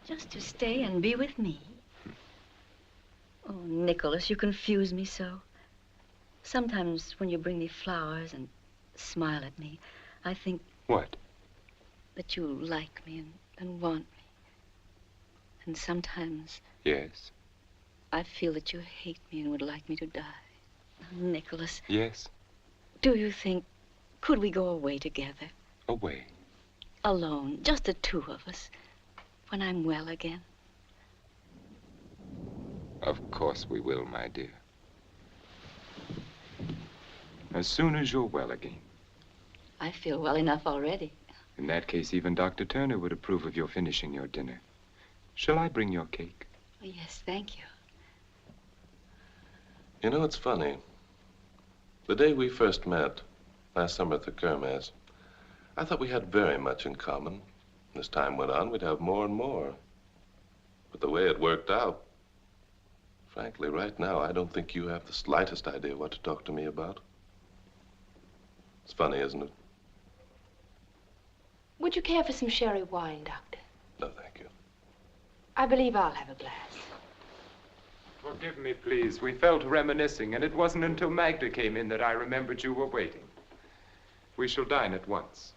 Just to stay and be with me? Oh, Nicholas, you confuse me so. Sometimes when you bring me flowers and smile at me, I think... What? That you like me and want me. And sometimes... Yes? I feel that you hate me and would like me to die. Oh, Nicholas. Yes? Do you think... Could we go away together? Away? Alone, just the two of us. When I'm well again. Of course we will, my dear. As soon as you're well again. I feel well enough already. In that case, even Dr. Turner would approve of your finishing your dinner. Shall I bring your cake? Oh, yes, thank you. You know, it's funny. The day we first met, last summer at the Kermesse, I thought we had very much in common. As time went on, we'd have more and more. But the way it worked out, frankly, right now, I don't think you have the slightest idea what to talk to me about. It's funny, isn't it? Would you care for some sherry wine, Doctor? No, thank you. I believe I'll have a glass. Forgive me, please. We fell to reminiscing, and it wasn't until Magda came in that I remembered you were waiting. We shall dine at once.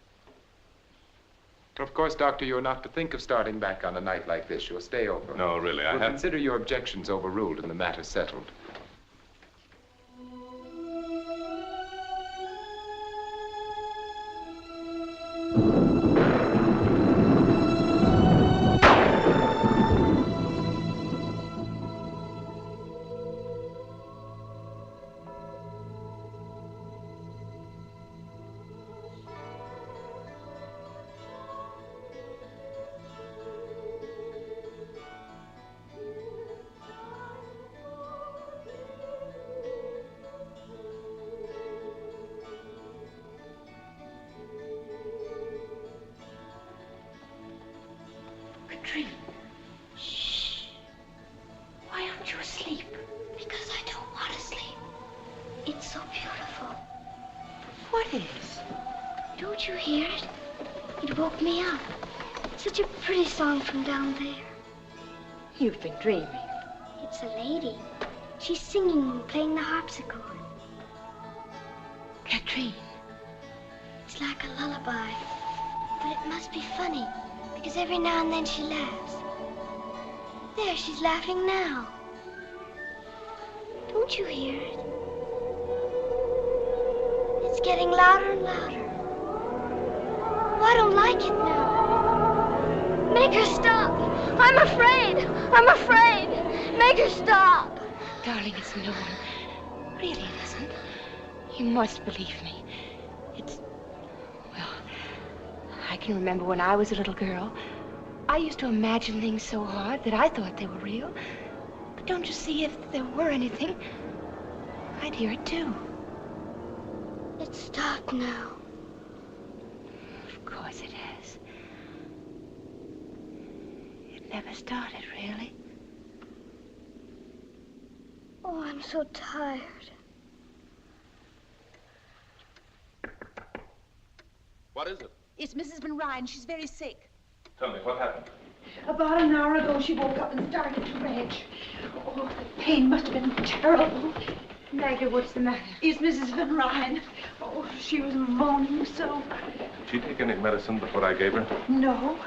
Of course, Doctor, you're not to think of starting back on a night like this. You'll stay over. No, really, I We'll have... consider your objections overruled and the matter settled. Shh. Why aren't you asleep? Because I don't want to sleep. It's so beautiful. What is? Don't you hear it? It woke me up. Such a pretty song from down there. You've been dreaming. It's a lady. She's singing and playing the harpsichord. Katrine. It's like a lullaby. But it must be funny, because every now and then she laughs. There, she's laughing now. Don't you hear it? It's getting louder and louder. Oh, I don't like it now. Make her stop. I'm afraid. I'm afraid. Make her stop. Darling, it's no one. Really, it isn't. You must believe me. It's... Well, I can remember when I was a little girl. I used to imagine things so hard that I thought they were real. But don't you see, if there were anything, I'd hear it too. It's stopped now. Of course it has. It never started, really. Oh, I'm so tired. What is it? It's Mrs. Van Ryn. She's very sick. Tell me, what happened? About an hour ago, she woke up and started to rage. Oh, pain must have been terrible. Maggie, what's the matter? Is Mrs. Van Ryn? Oh, she was moaning so. Did she take any medicine before I gave her? No.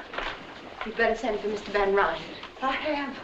You'd better send for Mr. Van Ryn. I have.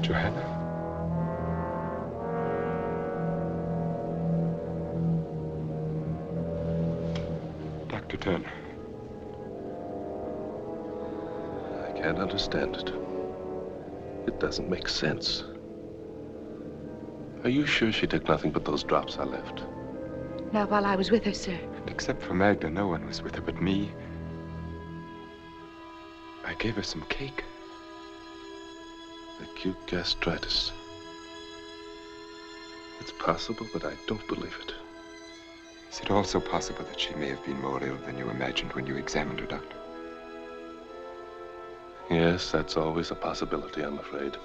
Johanna. Dr. Turner. I can't understand it. It doesn't make sense. Are you sure she took nothing but those drops I left? Not while I was with her, sir. And except for Magda, no one was with her but me. I gave her some cake. Acute gastritis. It's possible, but I don't believe it. Is it also possible that she may have been more ill than you imagined when you examined her, Doctor? Yes, that's always a possibility, I'm afraid.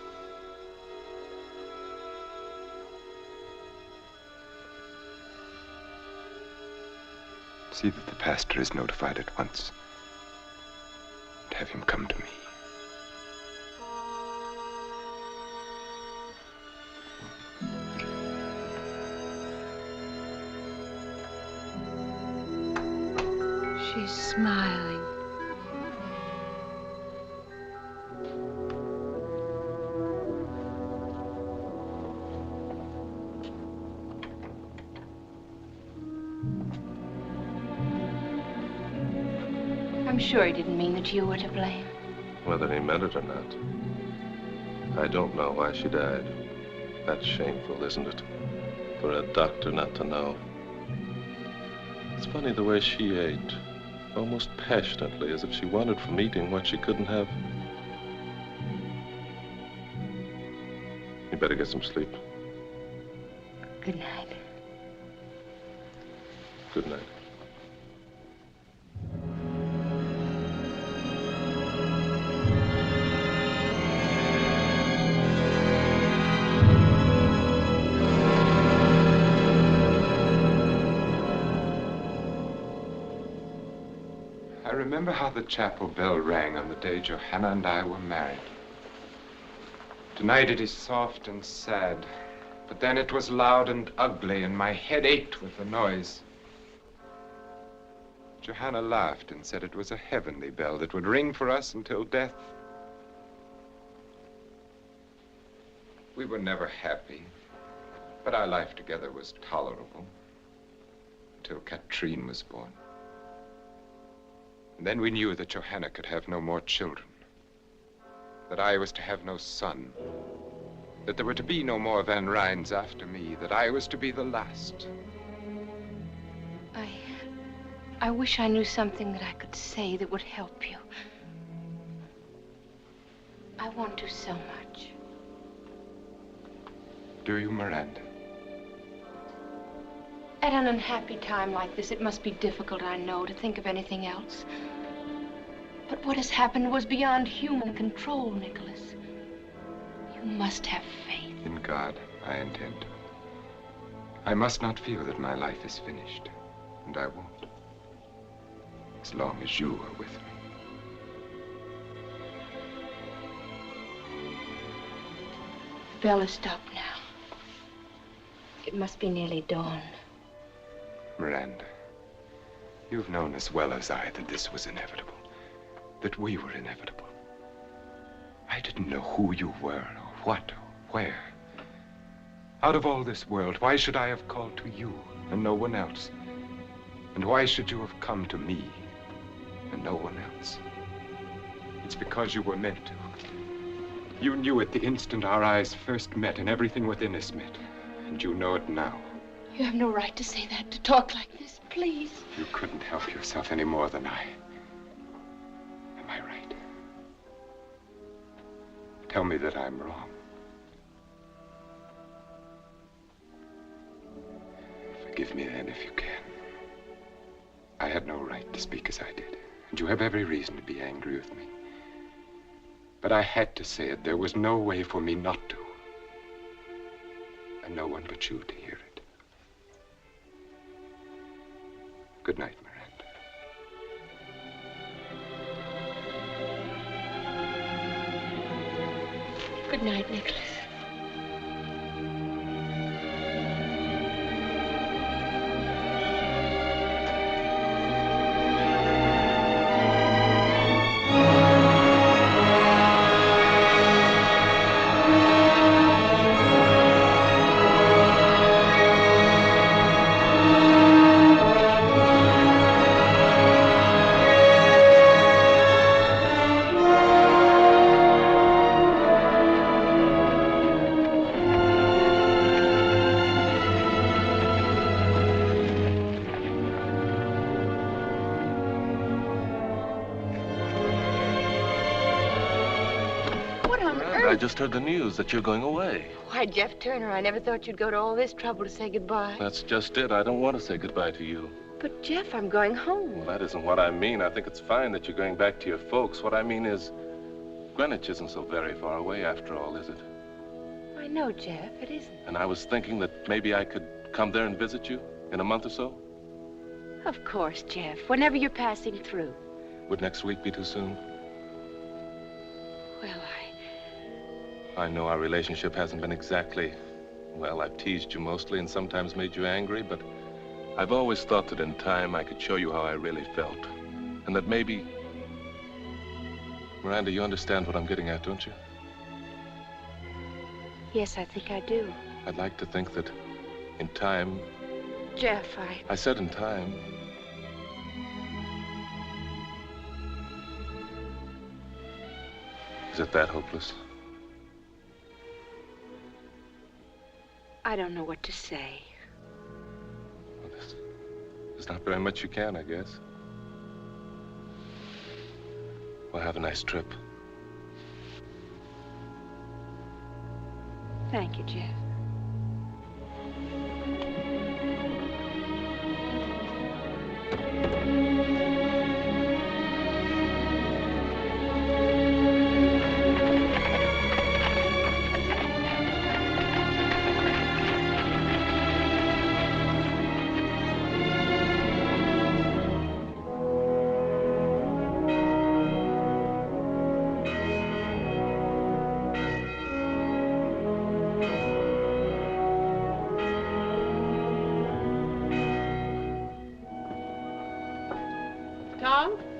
See that the pastor is notified at once. And have him come to me. She's smiling. I'm sure he didn't mean that you were to blame. Whether he meant it or not. I don't know why she died. That's shameful, isn't it? For a doctor not to know. It's funny the way she ate. Almost passionately, as if she wanted from eating what she couldn't have. You better get some sleep. Good night. Good night. I remember how the chapel bell rang on the day Johanna and I were married. Tonight it is soft and sad, but then it was loud and ugly, and my head ached with the noise. Johanna laughed and said it was a heavenly bell that would ring for us until death. We were never happy, but our life together was tolerable until Katrine was born. And then we knew that Johanna could have no more children, that I was to have no son, that there were to be no more Van Ryns after me, that I was to be the last. I wish I knew something that I could say that would help you. I want to so much. Do you, Miranda? At an unhappy time like this, it must be difficult, I know, to think of anything else. But what has happened was beyond human control, Nicholas. You must have faith. In God, I intend to. I must not feel that my life is finished, and I won't. As long as you are with me. The bell has stopped now. It must be nearly dawn. Miranda, you've known as well as I that this was inevitable, that we were inevitable. I didn't know who you were, or what, or where. Out of all this world, why should I have called to you and no one else? And why should you have come to me and no one else? It's because you were meant to. You knew it the instant our eyes first met and everything within us met. And you know it now. You have no right to say that, to talk like this. please. You couldn't help yourself any more than I. Am I right? Tell me that I'm wrong. Forgive me then if you can. I had no right to speak as I did, and you have every reason to be angry with me. But I had to say it. There was no way for me not to. And no one but you to hear it. Good night, Miranda. Good night, Nicholas. I just heard the news that you're going away. Why, Jeff Turner, I never thought you'd go to all this trouble to say goodbye. That's just it. I don't want to say goodbye to you. But, Jeff, I'm going home. Well, that isn't what I mean. I think it's fine that you're going back to your folks. What I mean is, Greenwich isn't so very far away after all, is it? I know, Jeff, it isn't. And I was thinking that maybe I could come there and visit you in a month or so. Of course, Jeff, whenever you're passing through. Would next week be too soon? Well, I know our relationship hasn't been exactly, well, I've teased you mostly and sometimes made you angry, but I've always thought that in time I could show you how I really felt. And that maybe, Miranda, you understand what I'm getting at, don't you? Yes, I think I do. I'd like to think that in time... Jeff, I said in time. Is it that hopeless? I don't know what to say. Well, there's not very much you can, I guess. Well, have a nice trip. Thank you, Jeff.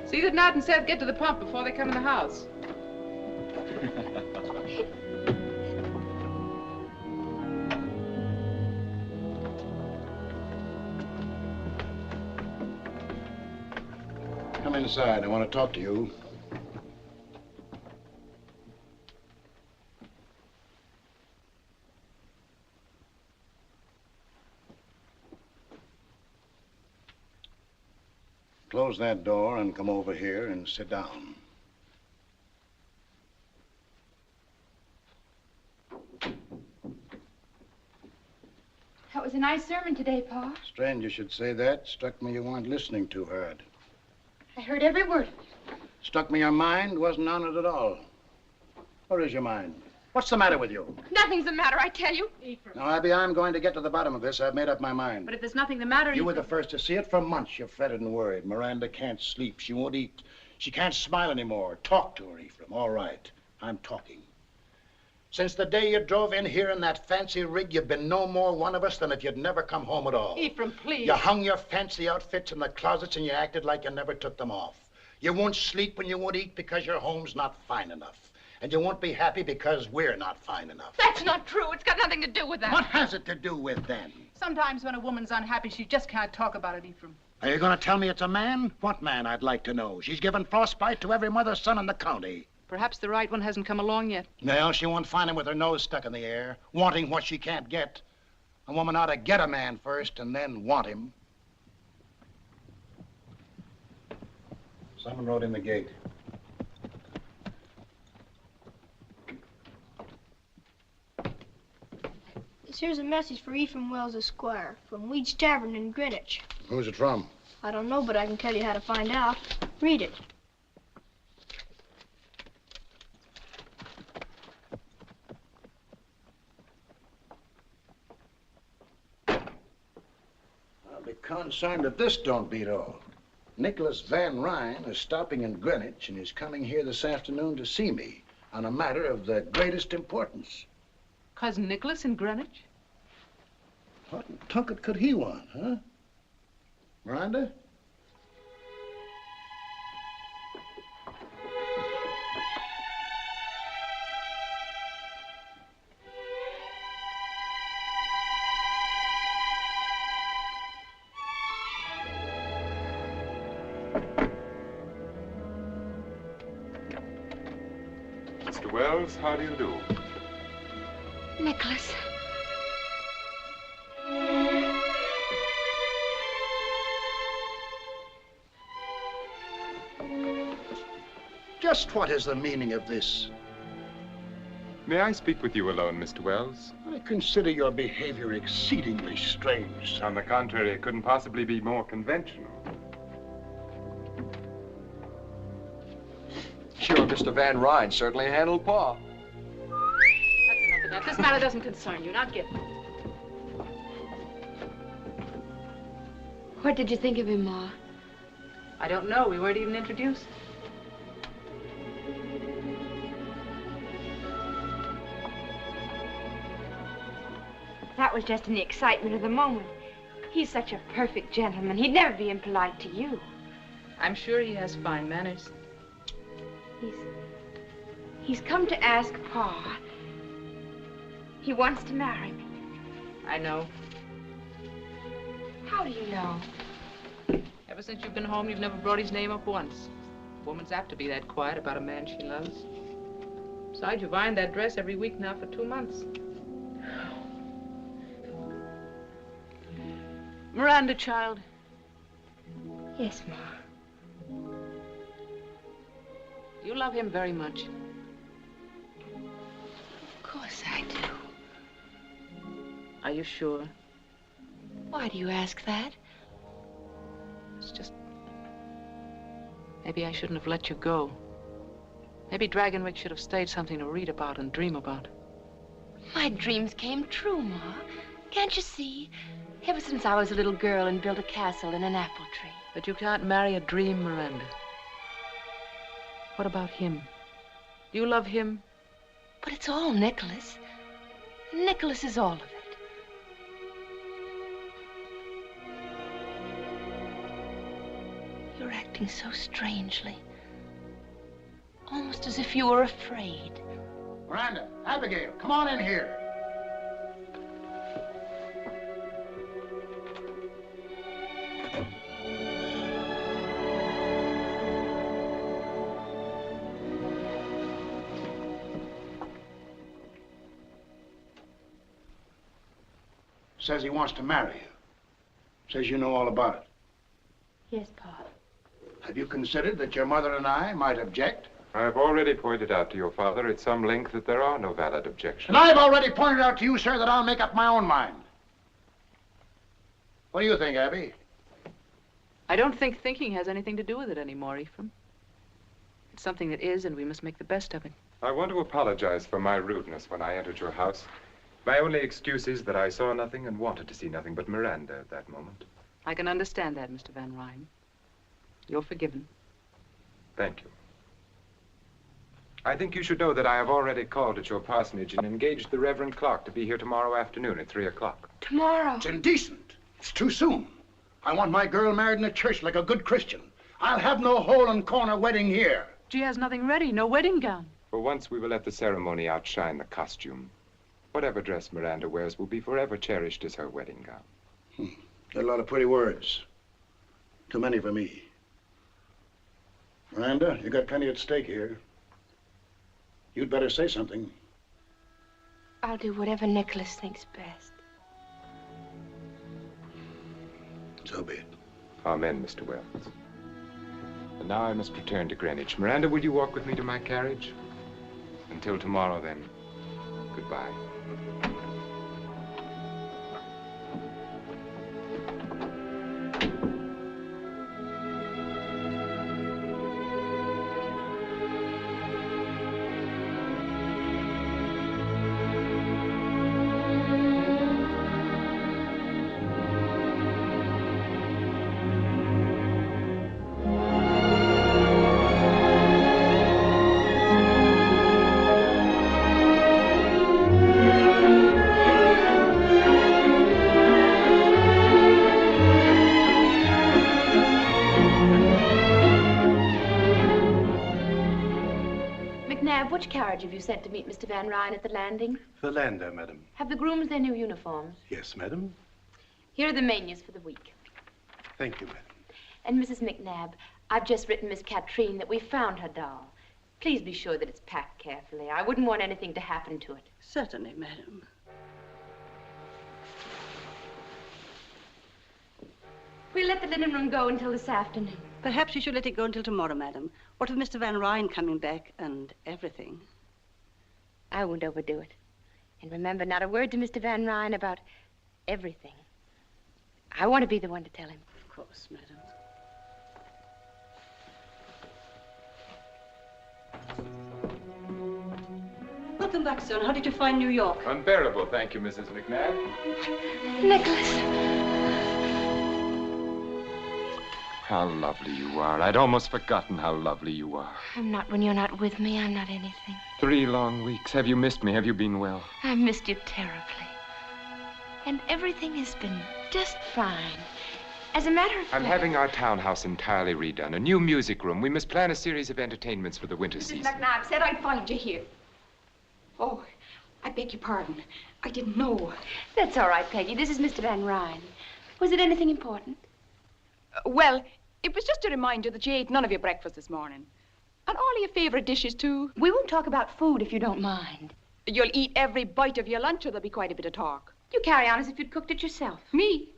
See that Nat and Seth get to the pump before they come in the house. Come inside. I want to talk to you. Close that door and come over here and sit down. That was a nice sermon today, Pa. Strange you should say that. Struck me you weren't listening too hard. I heard every word. Struck me your mind wasn't on it at all. Where is your mind? What's the matter with you? Nothing's the matter, I tell you. Now, Abby, I'm going to get to the bottom of this. I've made up my mind. But if there's nothing the matter... You were the first to see it. For months, you've fretted and worried. Miranda can't sleep. She won't eat. She can't smile anymore. Talk to her, Ephraim. All right. I'm talking. Since the day you drove in here in that fancy rig, you've been no more one of us than if you'd never come home at all. Ephraim, please. You hung your fancy outfits in the closets and you acted like you never took them off. You won't sleep and you won't eat because your home's not fine enough. And you won't be happy because we're not fine enough. That's not true. It's got nothing to do with that. What has it to do with then? Sometimes when a woman's unhappy, she just can't talk about it, Ephraim. Are you going to tell me it's a man? What man, I'd like to know? She's given frostbite to every mother's son in the county. Perhaps the right one hasn't come along yet. Well, she won't find him with her nose stuck in the air, wanting what she can't get. A woman ought to get a man first and then want him. Someone rode in the gate. Here's a message for Ephraim Wells, Esquire, from Weed's Tavern in Greenwich. Who's it from? I don't know, but I can tell you how to find out. Read it. I'll be concerned if this don't beat all. Nicholas Van Ryn is stopping in Greenwich and is coming here this afternoon to see me on a matter of the greatest importance. Cousin Nicholas in Greenwich? What in tucket could he want, huh? Miranda? Mr. Wells, how do you do? Nicholas. Just what is the meaning of this? May I speak with you alone, Mr. Wells? I consider your behavior exceedingly strange. On the contrary, it couldn't possibly be more conventional. Sure, Mr. Van Ryn certainly handled Pa. That's enough of that. This matter doesn't concern you, not guilty. What did you think of him, Ma? I don't know. We weren't even introduced. That was just in the excitement of the moment. He's such a perfect gentleman. He'd never be impolite to you. I'm sure he has fine manners. He's come to ask Pa. He wants to marry me. I know. How do you know? Ever since you've been home, you've never brought his name up once. A woman's apt to be that quiet about a man she loves. Besides, you've ironed that dress every week now for 2 months. Miranda, child. Yes, Ma. You love him very much. Of course I do. Are you sure? Why do you ask that? It's just... maybe I shouldn't have let you go. Maybe Dragonwyck should have stayed something to read about and dream about. My dreams came true, Ma. Can't you see? Ever since I was a little girl and built a castle in an apple tree. But you can't marry a dream, Miranda. What about him? Do you love him? But it's all Nicholas. Nicholas is all of it. You're acting so strangely. Almost as if you were afraid. Miranda, Abigail, come on in here. Says he wants to marry you. Says you know all about it. Yes, Pa. Have you considered that your mother and I might object? I've already pointed out to your father at some length that there are no valid objections. And I've already pointed out to you, sir, that I'll make up my own mind. What do you think, Abby? I don't think thinking has anything to do with it anymore, Ephraim. It's something that is, and we must make the best of it. I want to apologize for my rudeness when I entered your house. My only excuse is that I saw nothing and wanted to see nothing but Miranda at that moment. I can understand that, Mr. Van Ryn. You're forgiven. Thank you. I think you should know that I have already called at your parsonage and engaged the Reverend Clark to be here tomorrow afternoon at 3 o'clock. Tomorrow? It's indecent. It's too soon. I want my girl married in a church like a good Christian. I'll have no hole-and-corner wedding here. She has nothing ready, no wedding gown. For once, we will let the ceremony outshine the costume. Whatever dress Miranda wears will be forever cherished as her wedding gown. Got a lot of pretty words. Too many for me. Miranda, you got plenty at stake here. You'd better say something. I'll do whatever Nicholas thinks best. So be it. Amen, Mr. Wells. And now I must return to Greenwich. Miranda, will you walk with me to my carriage? Until tomorrow, then. Goodbye. Which carriage have you sent to meet Mr. Van Ryn at the landing? The lander, madam. Have the grooms their new uniforms? Yes, madam. Here are the menus for the week. Thank you, madam. And Mrs. McNabb, I've just written Miss Katrine that we found her doll. Please be sure that it's packed carefully. I wouldn't want anything to happen to it. Certainly, madam. We'll let the linen room go until this afternoon. Perhaps we should let it go until tomorrow, madam. What with Mr. Van Ryn coming back and everything? I won't overdo it. And remember, not a word to Mr. Van Ryn about everything. I want to be the one to tell him. Of course, madam. Welcome back, son. How did you find New York? Unbearable, thank you, Mrs. McNabb. Nicholas. How lovely you are. I'd almost forgotten how lovely you are. I'm not when you're not with me. I'm not anything. 3 long weeks. Have you missed me? Have you been well? I missed you terribly. And everything has been just fine. As a matter of fact... I'm having our townhouse entirely redone. A new music room. We must plan a series of entertainments for the winter season. Mrs. McNabb said I'd find you here. Oh, I beg your pardon. I didn't know. That's all right, Peggy. This is Mr. Van Ryn. Was it anything important? Well, it was just to remind you that you ate none of your breakfast this morning. And all your favorite dishes, too. We won't talk about food if you don't mind. You'll eat every bite of your lunch or there'll be quite a bit of talk. You carry on as if you'd cooked it yourself. Me?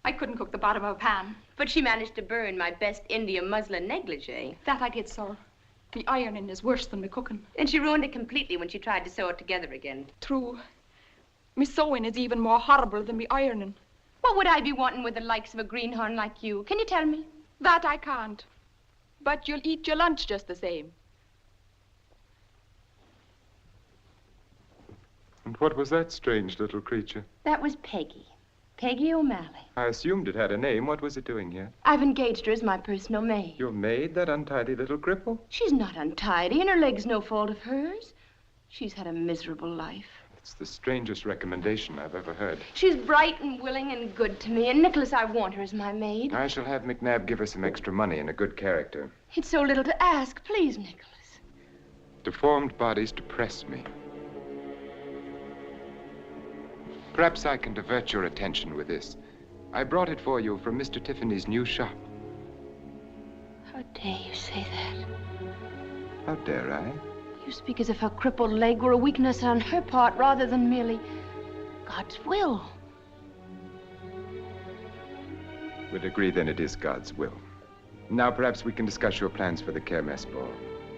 I couldn't cook the bottom of a pan. But she managed to burn my best India muslin negligee. That I did, sir. The ironing is worse than the cooking. And she ruined it completely when she tried to sew it together again. True. Me sewing is even more horrible than me ironing. What would I be wanting with the likes of a greenhorn like you? Can you tell me? That I can't. But you'll eat your lunch just the same. And what was that strange little creature? That was Peggy. Peggy O'Malley. I assumed it had a name. What was it doing here? I've engaged her as my personal maid. Your maid, that untidy little cripple? She's not untidy, and her leg's no fault of hers. She's had a miserable life. It's the strangest recommendation I've ever heard. She's bright and willing and good to me, and Nicholas, I want her as my maid. I shall have McNabb give her some extra money and a good character. It's so little to ask. Please, Nicholas. Deformed bodies depress me. Perhaps I can divert your attention with this. I brought it for you from Mr. Tiffany's new shop. How dare you say that? How dare I? You speak as if her crippled leg were a weakness on her part rather than merely God's will. We'll agree then it is God's will. Now perhaps we can discuss your plans for the Kermesse ball.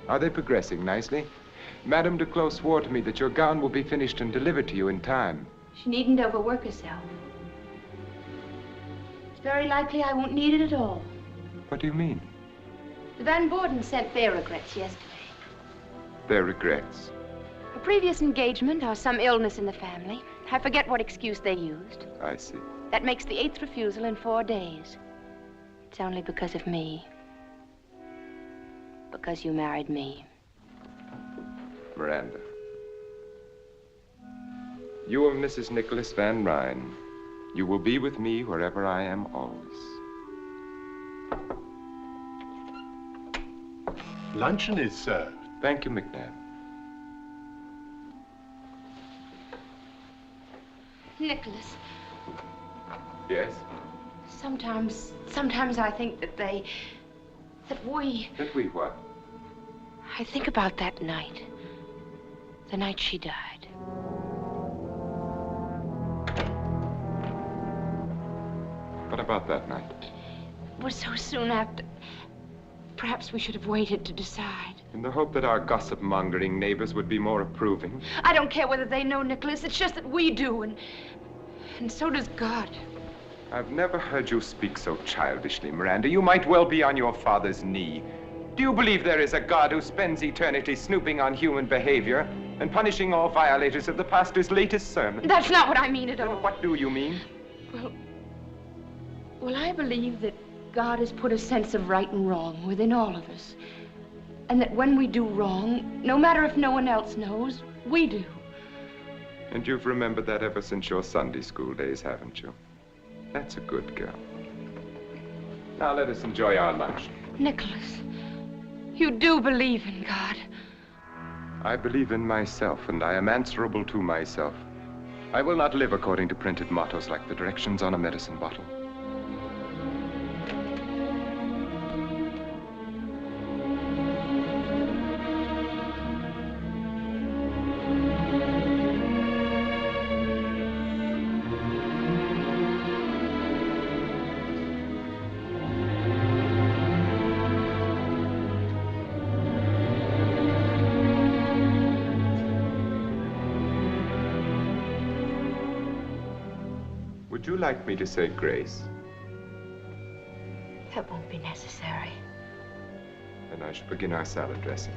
Are they progressing nicely? Madame de Clos swore to me that your gown will be finished and delivered to you in time. She needn't overwork herself. It's very likely I won't need it at all. What do you mean? The Van Bordens sent their regrets yesterday. Their regrets? A previous engagement or some illness in the family. I forget what excuse they used. I see. That makes the 8th refusal in 4 days. It's only because of me. Because you married me. Miranda. You are Mrs. Nicholas Van Ryn. You will be with me wherever I am always. Luncheon is served. Thank you, McNabb. Nicholas. Yes? Sometimes I think that we... That we what? I think about that night. The night she died. What about that night? It was so soon after... Perhaps we should have waited to decide. In the hope that our gossip-mongering neighbors would be more approving. I don't care whether they know, Nicholas. It's just that we do, and so does God. I've never heard you speak so childishly, Miranda. You might well be on your father's knee. Do you believe there is a God who spends eternity snooping on human behavior and punishing all violators of the pastor's latest sermon? That's not what I mean at all. What do you mean? Well, I believe that God has put a sense of right and wrong within all of us. And that when we do wrong, no matter if no one else knows, we do. And you've remembered that ever since your Sunday school days, haven't you? That's a good girl. Now let us enjoy our lunch. Nicholas, you do believe in God. I believe in myself, and I am answerable to myself. I will not live according to printed mottos like the directions on a medicine bottle. Would you like me to say grace? That won't be necessary. Then I shall begin our salad dressing.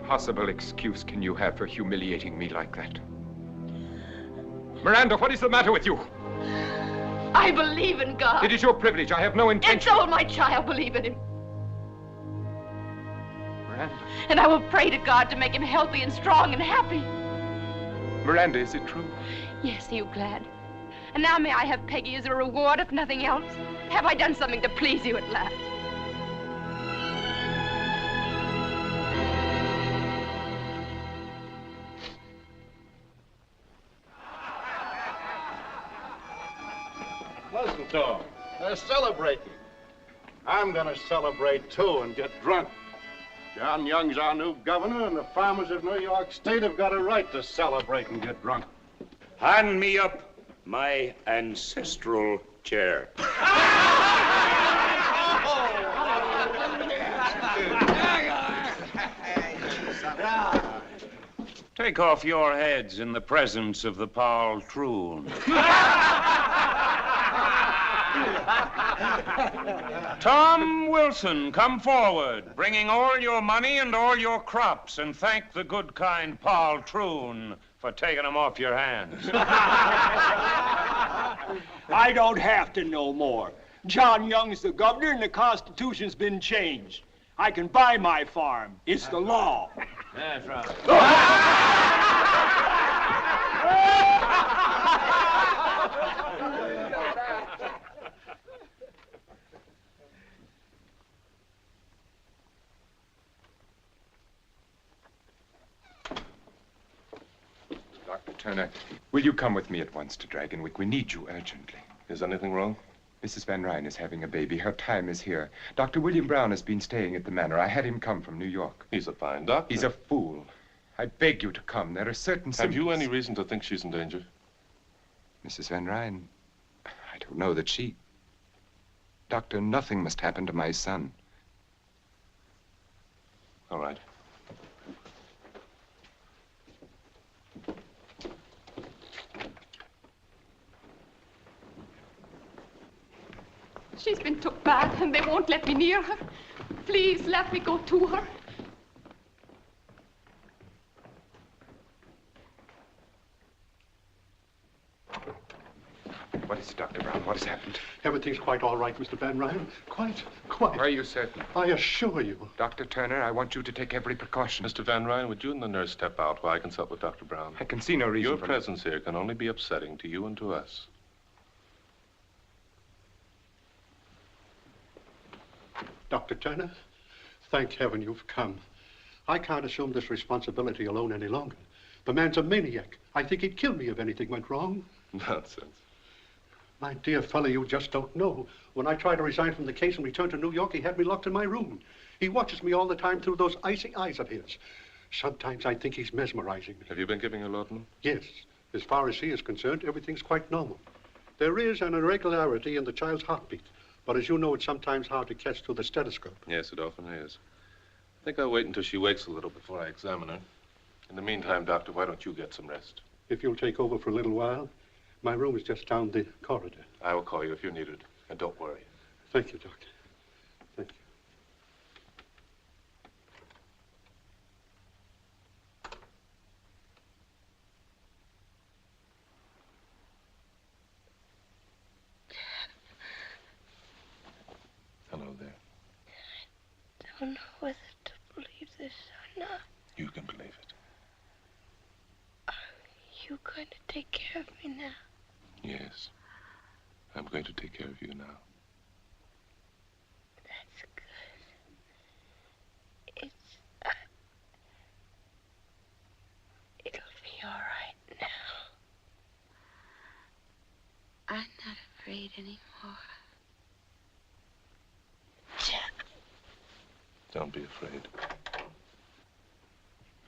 Possible excuse can you have for humiliating me like that? Miranda, what is the matter with you? I believe in God. It is your privilege. I have no intention. And so will my child believe in him. Miranda. And I will pray to God to make him healthy and strong and happy. Miranda, is it true? Yes, are you glad? And now may I have Peggy as a reward, if nothing else? Have I done something to please you at last? They're celebrating. I'm gonna celebrate too and get drunk. John Young's our new governor, and the farmers of New York State have got a right to celebrate and get drunk. Hand me up my ancestral chair. Take off your heads in the presence of the patroon. Tom Wilson, come forward, bringing all your money and all your crops, and thank the good, kind patroon for taking them off your hands. I don't have to know more. John Young's the governor, and the Constitution's been changed. I can buy my farm. It's the law. That's right. Dr. Turner, will you come with me at once to Dragonwyck? We need you urgently. Is anything wrong? Mrs. Van Ryn is having a baby. Her time is here. Dr. William Brown has been staying at the manor. I had him come from New York. He's a fine doctor. He's a fool. I beg you to come. There are certain symptoms. Have you any reason to think she's in danger? Mrs. Van Ryn, I don't know that she... Doctor, nothing must happen to my son. All right. She's been took back, and they won't let me near her. Please, let me go to her. What is it, Dr. Brown? What has happened? Everything's quite all right, Mr. Van Ryn. Quite. Are you certain? I assure you. Dr. Turner, I want you to take every precaution. Mr. Van Ryn, would you and the nurse step out while I consult with Dr. Brown? I can see no reason Your for presence here can only be upsetting to you and to us. Dr. Turner, thank heaven you've come. I can't assume this responsibility alone any longer. The man's a maniac. I think he'd kill me if anything went wrong. Nonsense. My dear fellow, you just don't know. When I tried to resign from the case and return to New York, he had me locked in my room. He watches me all the time through those icy eyes of his. Sometimes I think he's mesmerizing me. Have you been giving her laudanum? Yes. As far as he is concerned, everything's quite normal. There is an irregularity in the child's heartbeat. But as you know, it's sometimes hard to catch through the stethoscope. Yes, it often is. I think I'll wait until she wakes a little before I examine her. In the meantime, Doctor, why don't you get some rest? If you'll take over for a little while, my room is just down the corridor. I will call you if you're needed. And don't worry. Thank you, Doctor. Thank you. Hello there. I don't know whether to believe this or not. You can believe it. Are you going to take care of me now? Yes. I'm going to take care of you now. That's good. It'll be all right now. I'm not afraid anymore. Don't be afraid.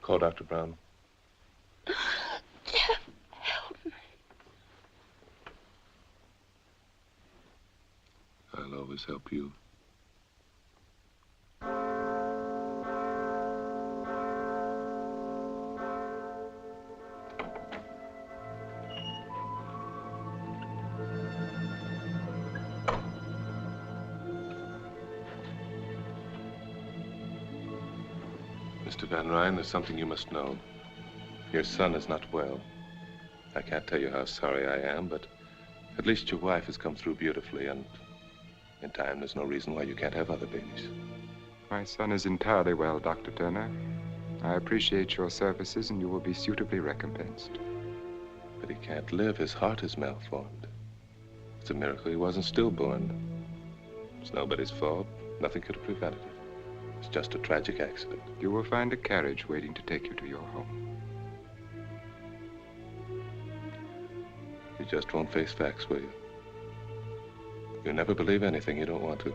Call Dr. Brown. Help me. I'll always help you. Mr. Van Ryn, there's something you must know. Your son is not well. I can't tell you how sorry I am, but at least your wife has come through beautifully, and in time, there's no reason why you can't have other babies. My son is entirely well, Dr. Turner. I appreciate your services, and you will be suitably recompensed. But he can't live. His heart is malformed. It's a miracle he wasn't stillborn. It's nobody's fault. Nothing could have prevented it. It's just a tragic accident. You will find a carriage waiting to take you to your home. You just won't face facts, will you? You never believe anything you don't want to.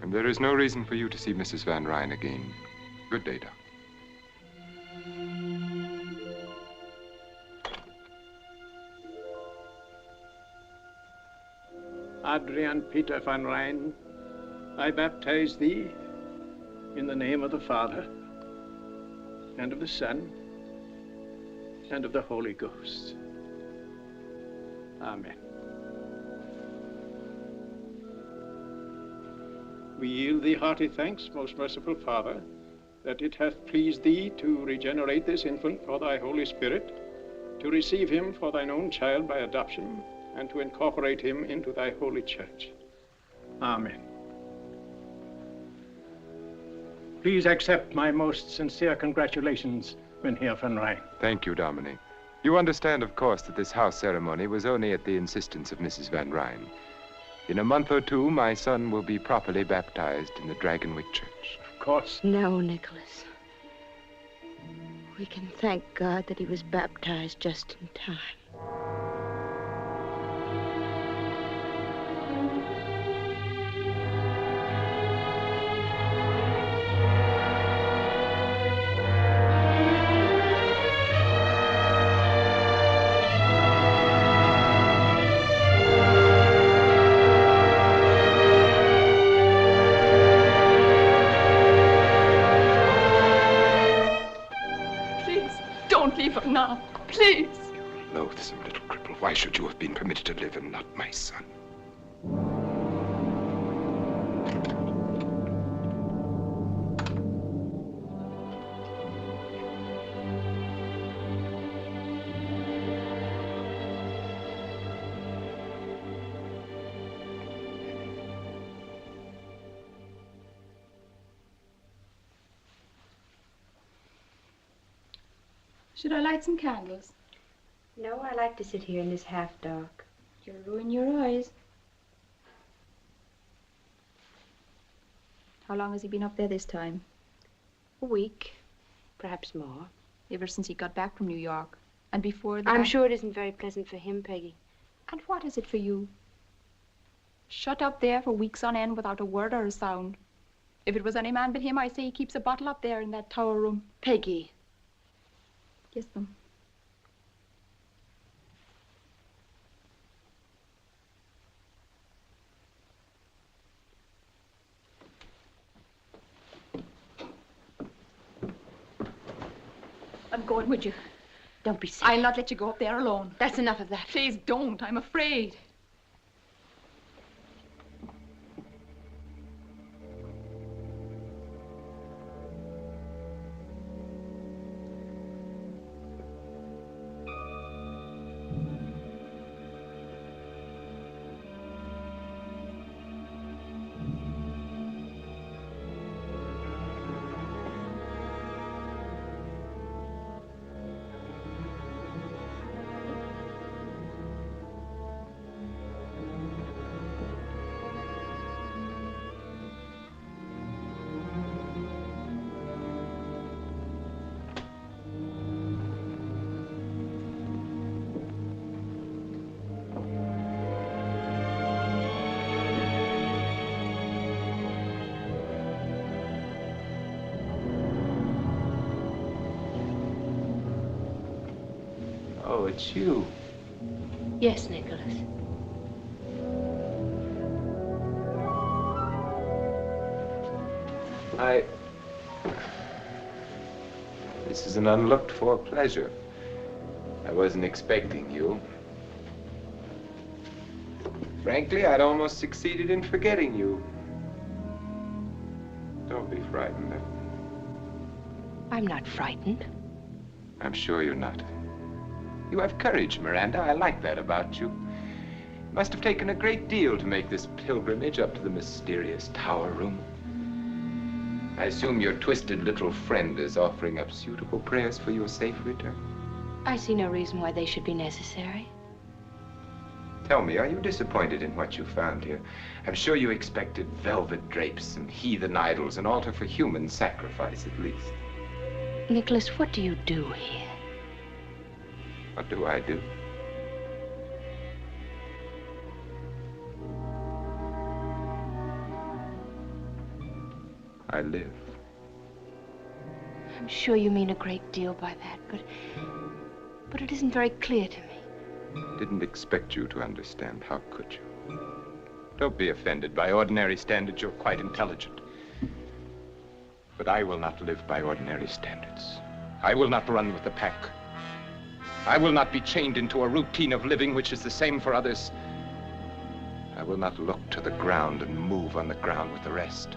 And there is no reason for you to see Mrs. Van Ryn again. Good day, Doc. Adrian Peter Van Ryn, I baptize thee in the name of the Father, and of the Son, and of the Holy Ghost. Amen. We yield thee hearty thanks, most merciful Father, that it hath pleased thee to regenerate this infant for thy Holy Spirit, to receive him for thine own child by adoption, and to incorporate him into thy holy church. Amen. Please accept my most sincere congratulations, Mynheer Van Ryn. Thank you, Dominic. You understand, of course, that this house ceremony was only at the insistence of Mrs. Van Ryn. In a month or two, my son will be properly baptized in the Dragonwyck Church. Of course. No, Nicholas. We can thank God that he was baptized just in time. Now, please. You loathsome little cripple. Why should you have been permitted to live and not my son? Should I light some candles? No, I like to sit here in this half dark. You'll ruin your eyes. How long has he been up there this time? A week, perhaps more. Ever since he got back from New York. And before that... I'm sure it isn't very pleasant for him, Peggy. And what is it for you? Shut up there for weeks on end without a word or a sound. If it was any man but him, I say he keeps a bottle up there in that tower room. Peggy. Kiss them. I'm going with you. Don't be silly. I'll not let you go up there alone. That's enough of that. Please don't. I'm afraid. Oh, it's you. Yes, Nicholas. This is an unlooked-for pleasure. I wasn't expecting you. Frankly, I'd almost succeeded in forgetting you. Don't be frightened. I'm not frightened. I'm sure you're not. You have courage, Miranda. I like that about you. It must have taken a great deal to make this pilgrimage up to the mysterious tower room. I assume your twisted little friend is offering up suitable prayers for your safe return. I see no reason why they should be necessary. Tell me, are you disappointed in what you found here? I'm sure you expected velvet drapes and heathen idols, an altar for human sacrifice, at least. Nicholas, what do you do here? What do I do? I live. I'm sure you mean a great deal by that, but it isn't very clear to me. Didn't expect you to understand. How could you? Don't be offended. By ordinary standards, you're quite intelligent. But I will not live by ordinary standards. I will not run with the pack. I will not be chained into a routine of living which is the same for others. I will not look to the ground and move on the ground with the rest.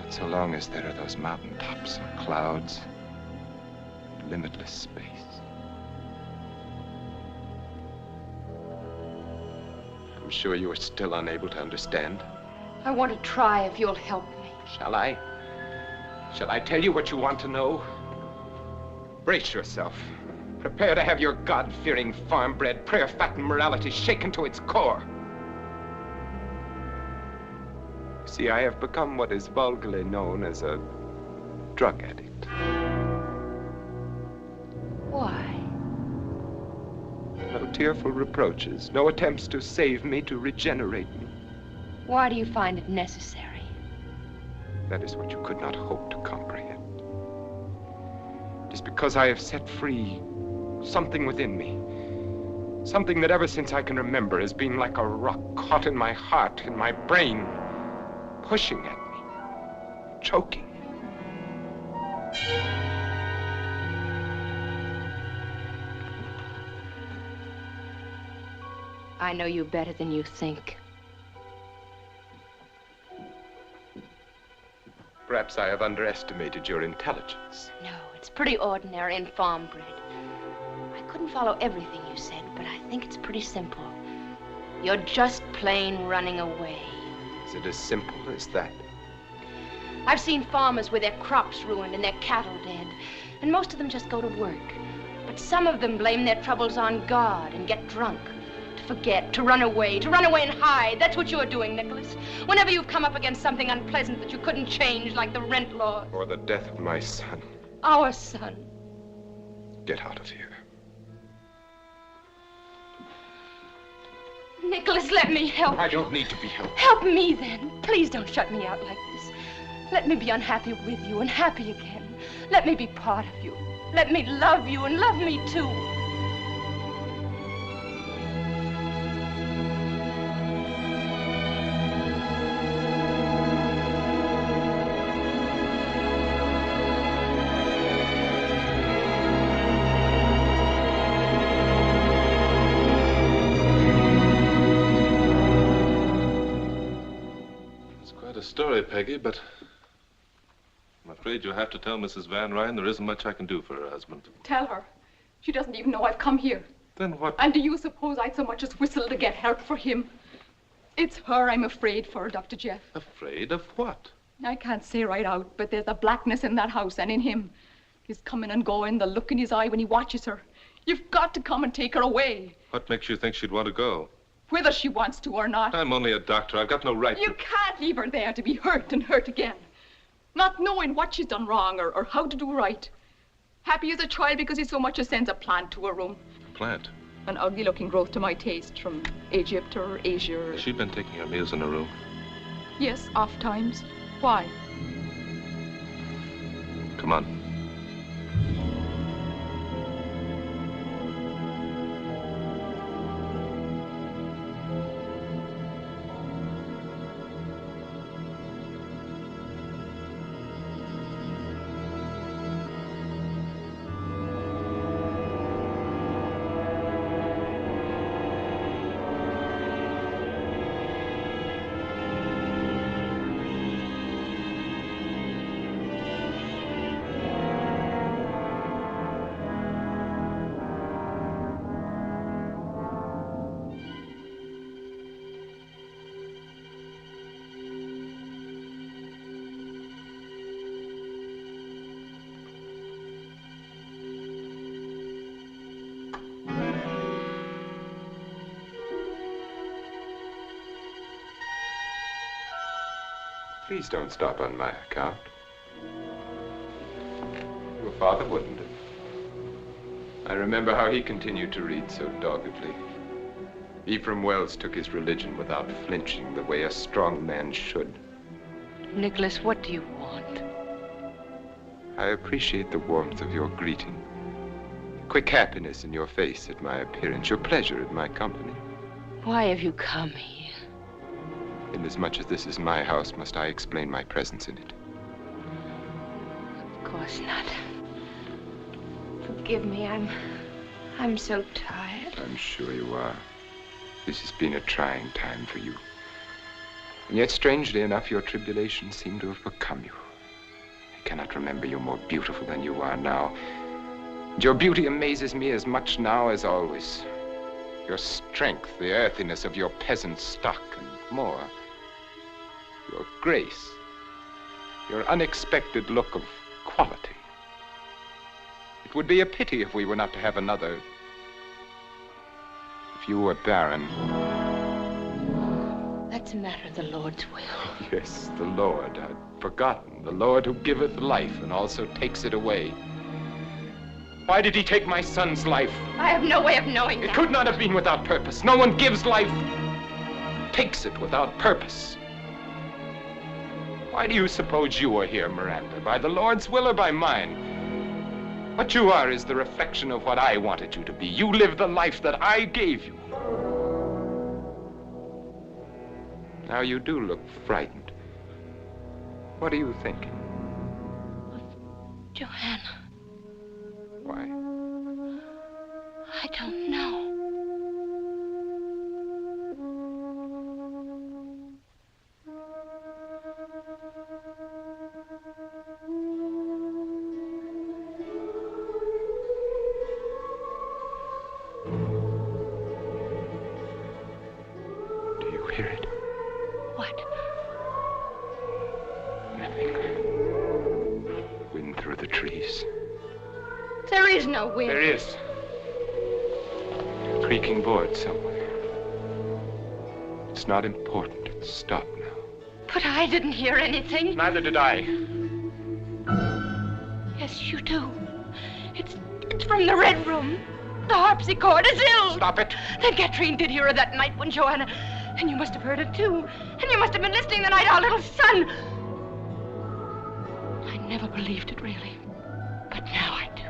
Not so long as there are those mountaintops and clouds, and limitless space. I'm sure you are still unable to understand. I want to try if you'll help me. Shall I? Shall I tell you what you want to know? Brace yourself. Prepare to have your God-fearing, farm-bred, prayer-fattened morality shaken to its core. See, I have become what is vulgarly known as a drug addict. Why? No tearful reproaches, no attempts to save me, to regenerate me. Why do you find it necessary? That is what you could not hope to comprehend. It is because I have set free something within me. Something that ever since I can remember has been like a rock caught in my heart, in my brain, pushing at me, choking. I know you better than you think. Perhaps I have underestimated your intelligence. No, it's pretty ordinary and farm-bred. I couldn't follow everything you said, but I think it's pretty simple. You're just plain running away. Is it as simple as that? I've seen farmers with their crops ruined and their cattle dead, and most of them just go to work. But some of them blame their troubles on God and get drunk. forget, to run away and hide. That's what you're doing, Nicholas. Whenever you've come up against something unpleasant that you couldn't change, like the rent law. Or the death of my son. Our son. Get out of here. Nicholas, let me help. I don't need to be helped. Help me, then. Please don't shut me out like this. Let me be unhappy with you and happy again. Let me be part of you. Let me love you and love me, too. Story, Peggy, but I'm afraid you'll have to tell Mrs. Van Ryn there isn't much I can do for her husband. Tell her. She doesn't even know I've come here. Then what? And do you suppose I'd so much as whistle to get help for him? It's her I'm afraid for, Dr. Jeff. Afraid of what? I can't say right out, but there's a blackness in that house and in him. His coming and going, the look in his eye when he watches her. You've got to come and take her away. What makes you think she'd want to go? Whether she wants to or not. I'm only a doctor. I've got no right You can't leave her there to be hurt and hurt again. Not knowing what she's done wrong or how to do right. Happy as a child because he so much as sends a plant to her room. A plant? An ugly-looking growth to my taste from Egypt or Asia. Has she been taking her meals in her room? Yes, oft times. Why? Come on. Please don't stop on my account. Your father wouldn't have. I remember how he continued to read so doggedly. Ephraim Wells took his religion without flinching the way a strong man should. Nicholas, what do you want? I appreciate the warmth of your greeting, the quick happiness in your face at my appearance, your pleasure at my company. Why have you come here? Inasmuch as this is my house, must I explain my presence in it? Of course not. Forgive me, I'm so tired. I'm sure you are. This has been a trying time for you. And yet, strangely enough, your tribulations seem to have become you. I cannot remember you more beautiful than you are now. And your beauty amazes me as much now as always. Your strength, the earthiness of your peasant stock, and more, your grace, your unexpected look of quality. It would be a pity if we were not to have another. If you were barren. That's a matter of the Lord's will. Yes, the Lord. I'd forgotten. The Lord who giveth life and also takes it away. Why did he take my son's life? I have no way of knowing that. It could not have been without purpose. No one gives life, takes it without purpose. Why do you suppose you are here, Miranda? By the Lord's will or by mine? What you are is the reflection of what I wanted you to be. You live the life that I gave you. Now you do look frightened. What are you thinking? Of Johanna. Why? I don't know. Do you hear it? What? Nothing. Wind through the trees. There is no wind. There is. A creaking board somewhere. It's not important. It's stopped now. But I didn't hear anything. Neither did I. Yes, you do. It's from the Red Room. The harpsichord is ill. Stop it. Then Katrine did hear her that night when Johanna... And you must have heard it, too. And you must have been listening the night our little son... I never believed it, really. But now I do.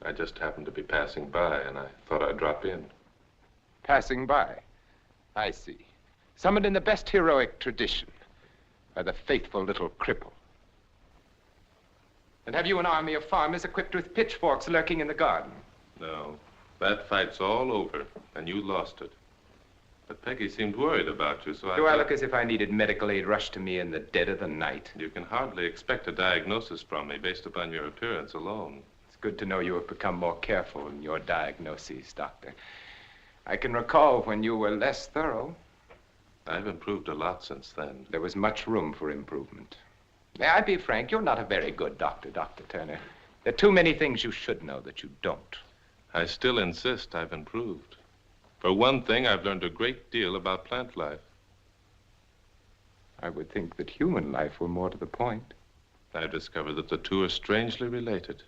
I just happened to be passing by, and I thought I'd drop in. Passing by. I see. Summoned in the best heroic tradition by the faithful little cripple. And have you an army of farmers equipped with pitchforks lurking in the garden? No. That fight's all over, and you lost it. But Peggy seemed worried about you, so I Do I thought... look as if I needed medical aid rushed to me in the dead of the night? You can hardly expect a diagnosis from me based upon your appearance alone. It's good to know you have become more careful in your diagnoses, Doctor. I can recall when you were less thorough. I've improved a lot since then. There was much room for improvement. May I be frank? You're not a very good doctor, Dr. Turner. There are too many things you should know that you don't. I still insist I've improved. For one thing, I've learned a great deal about plant life. I would think that human life were more to the point. I've discovered that the two are strangely related.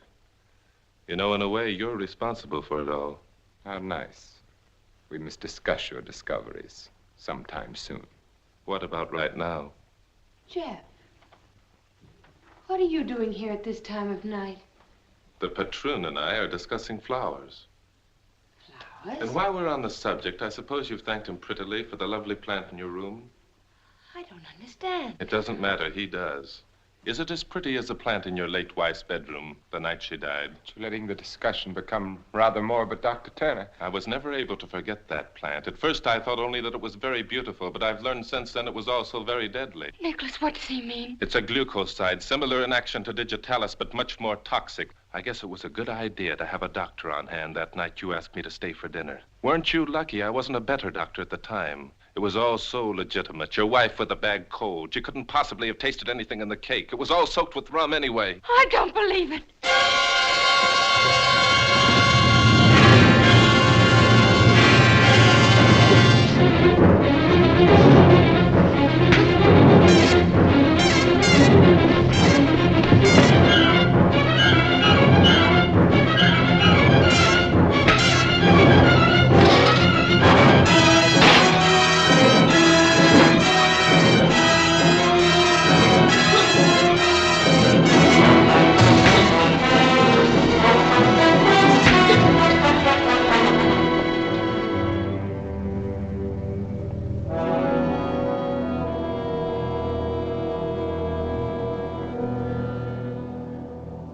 You know, in a way, you're responsible for it all. How nice. We must discuss your discoveries sometime soon. What about right now? Jeff, what are you doing here at this time of night? The patroon and I are discussing flowers. Flowers? And while we're on the subject, I suppose you've thanked him prettily for the lovely plant in your room? I don't understand. It doesn't matter, he does. Is it as pretty as the plant in your late wife's bedroom the night she died? You're letting the discussion become rather morbid, Dr. Turner. I was never able to forget that plant. At first, I thought only that it was very beautiful, but I've learned since then it was also very deadly. Nicholas, what does he mean? It's a glucoside, similar in action to digitalis, but much more toxic. I guess it was a good idea to have a doctor on hand that night you asked me to stay for dinner. Weren't you lucky I wasn't a better doctor at the time? It was all so legitimate. Your wife with a bad cold. She couldn't possibly have tasted anything in the cake. It was all soaked with rum anyway. I don't believe it.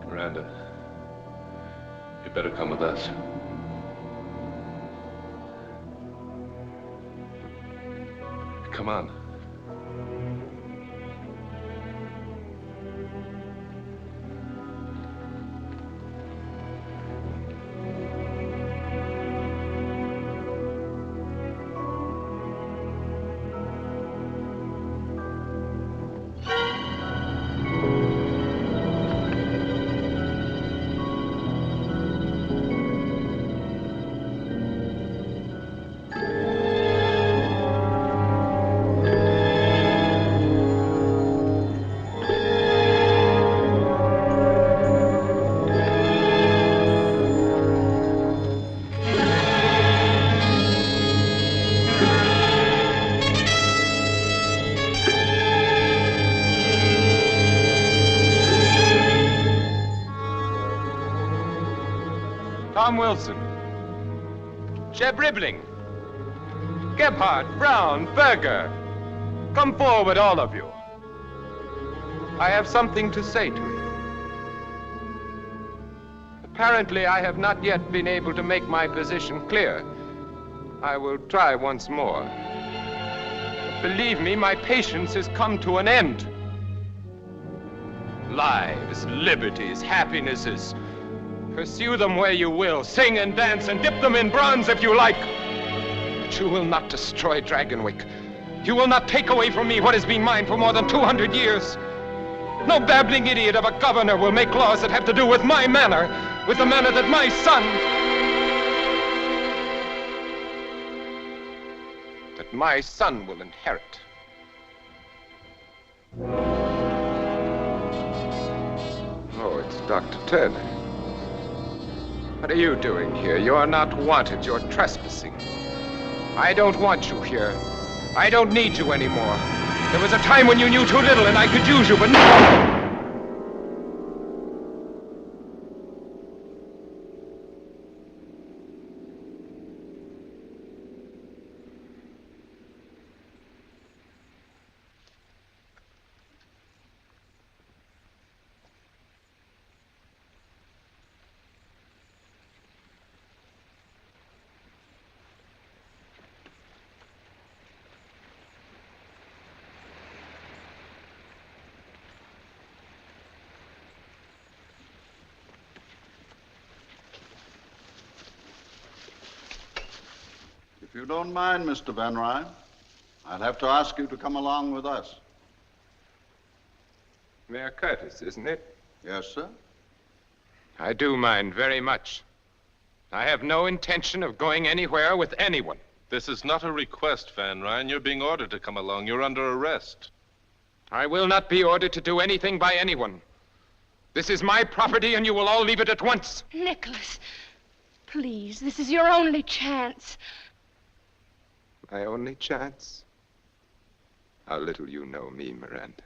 Miranda, you better come with us. Come on. Tom Wilson, Jeb Ribbling, Gebhardt, Brown, Berger. Come forward, all of you. I have something to say to you. Apparently, I have not yet been able to make my position clear. I will try once more. Believe me, my patience has come to an end. Lives, liberties, happinesses. Pursue them where you will. Sing and dance and dip them in bronze if you like. But you will not destroy Dragonwyck. You will not take away from me what has been mine for more than 200 years. No babbling idiot of a governor will make laws that have to do with my manor, with the manor that my son... that my son will inherit. Oh, it's Dr. Tierney. What are you doing here? You are not wanted. You're trespassing. I don't want you here. I don't need you anymore. There was a time when you knew too little and I could use you, but now... If you don't mind, Mr. Van Ryn, I'll have to ask you to come along with us. Mayor Curtis, isn't it? Yes, sir. I do mind very much. I have no intention of going anywhere with anyone. This is not a request, Van Ryn. You're being ordered to come along. You're under arrest. I will not be ordered to do anything by anyone. This is my property, and you will all leave it at once. Nicholas, please, this is your only chance. My only chance? How little you know me, Miranda.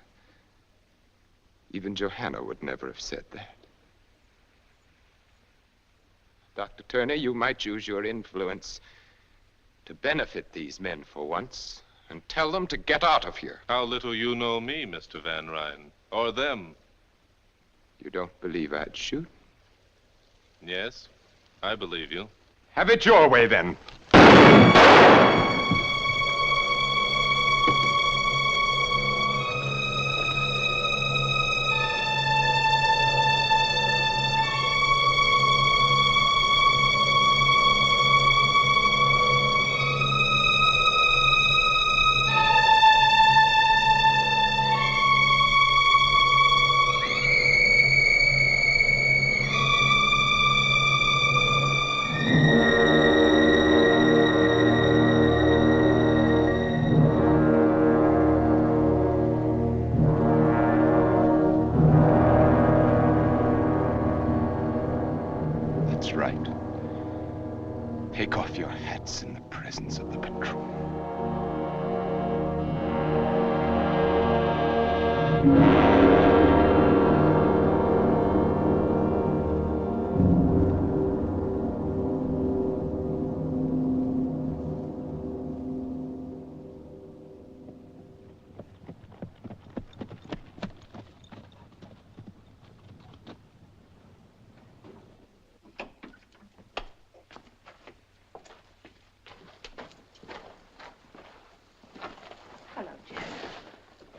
Even Johanna would never have said that. Dr. Tierney, you might use your influence to benefit these men for once and tell them to get out of here. How little you know me, Mr. Van Ryn, or them. You don't believe I'd shoot? Yes, I believe you. Have it your way, then. Take off your hats in the presence of the patroon.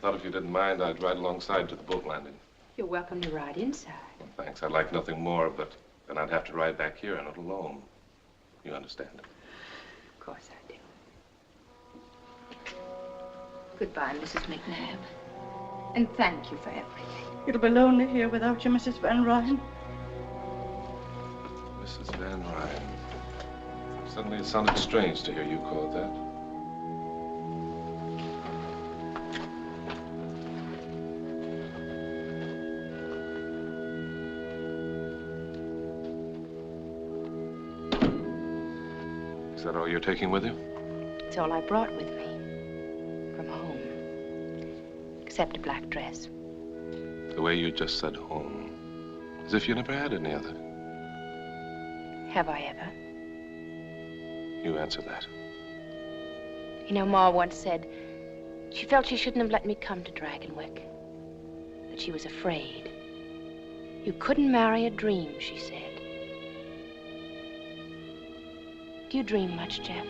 I thought if you didn't mind, I'd ride alongside to the boat landing. You're welcome to ride inside. Well, thanks. I'd like nothing more, but then I'd have to ride back here and not alone. You understand? Of course I do. Goodbye, Mrs. McNabb. And thank you for everything. It'll be lonely here without you, Mrs. Van Ryn. Mrs. Van Ryn. Suddenly it sounded strange to hear you call it that. Is that all you're taking with you? It's all I brought with me from home, except a black dress. The way you just said home, as if you never had any other. Have I ever? You answer that. You know, Ma once said she felt she shouldn't have let me come to Dragonwyck. That she was afraid. You couldn't marry a dream, she said. Do you dream much, Jeff?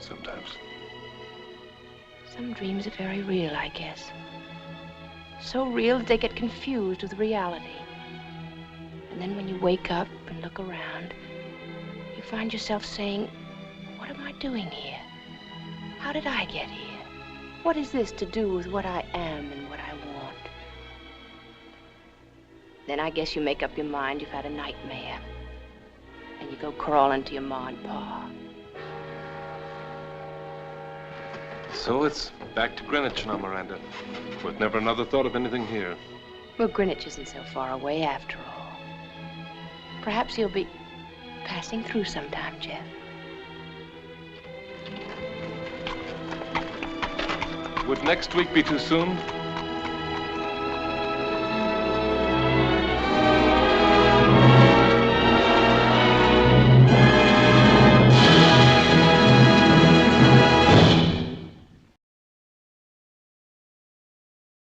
Sometimes. Some dreams are very real, I guess. So real that they get confused with reality. And then when you wake up and look around, you find yourself saying, what am I doing here? How did I get here? What is this to do with what I am and what I want? Then I guess you make up your mind you've had a nightmare. And you go crawling to your Ma and Pa. So it's back to Greenwich now, Miranda. With never another thought of anything here. Well, Greenwich isn't so far away after all. Perhaps you'll be passing through sometime, Jeff. Would next week be too soon?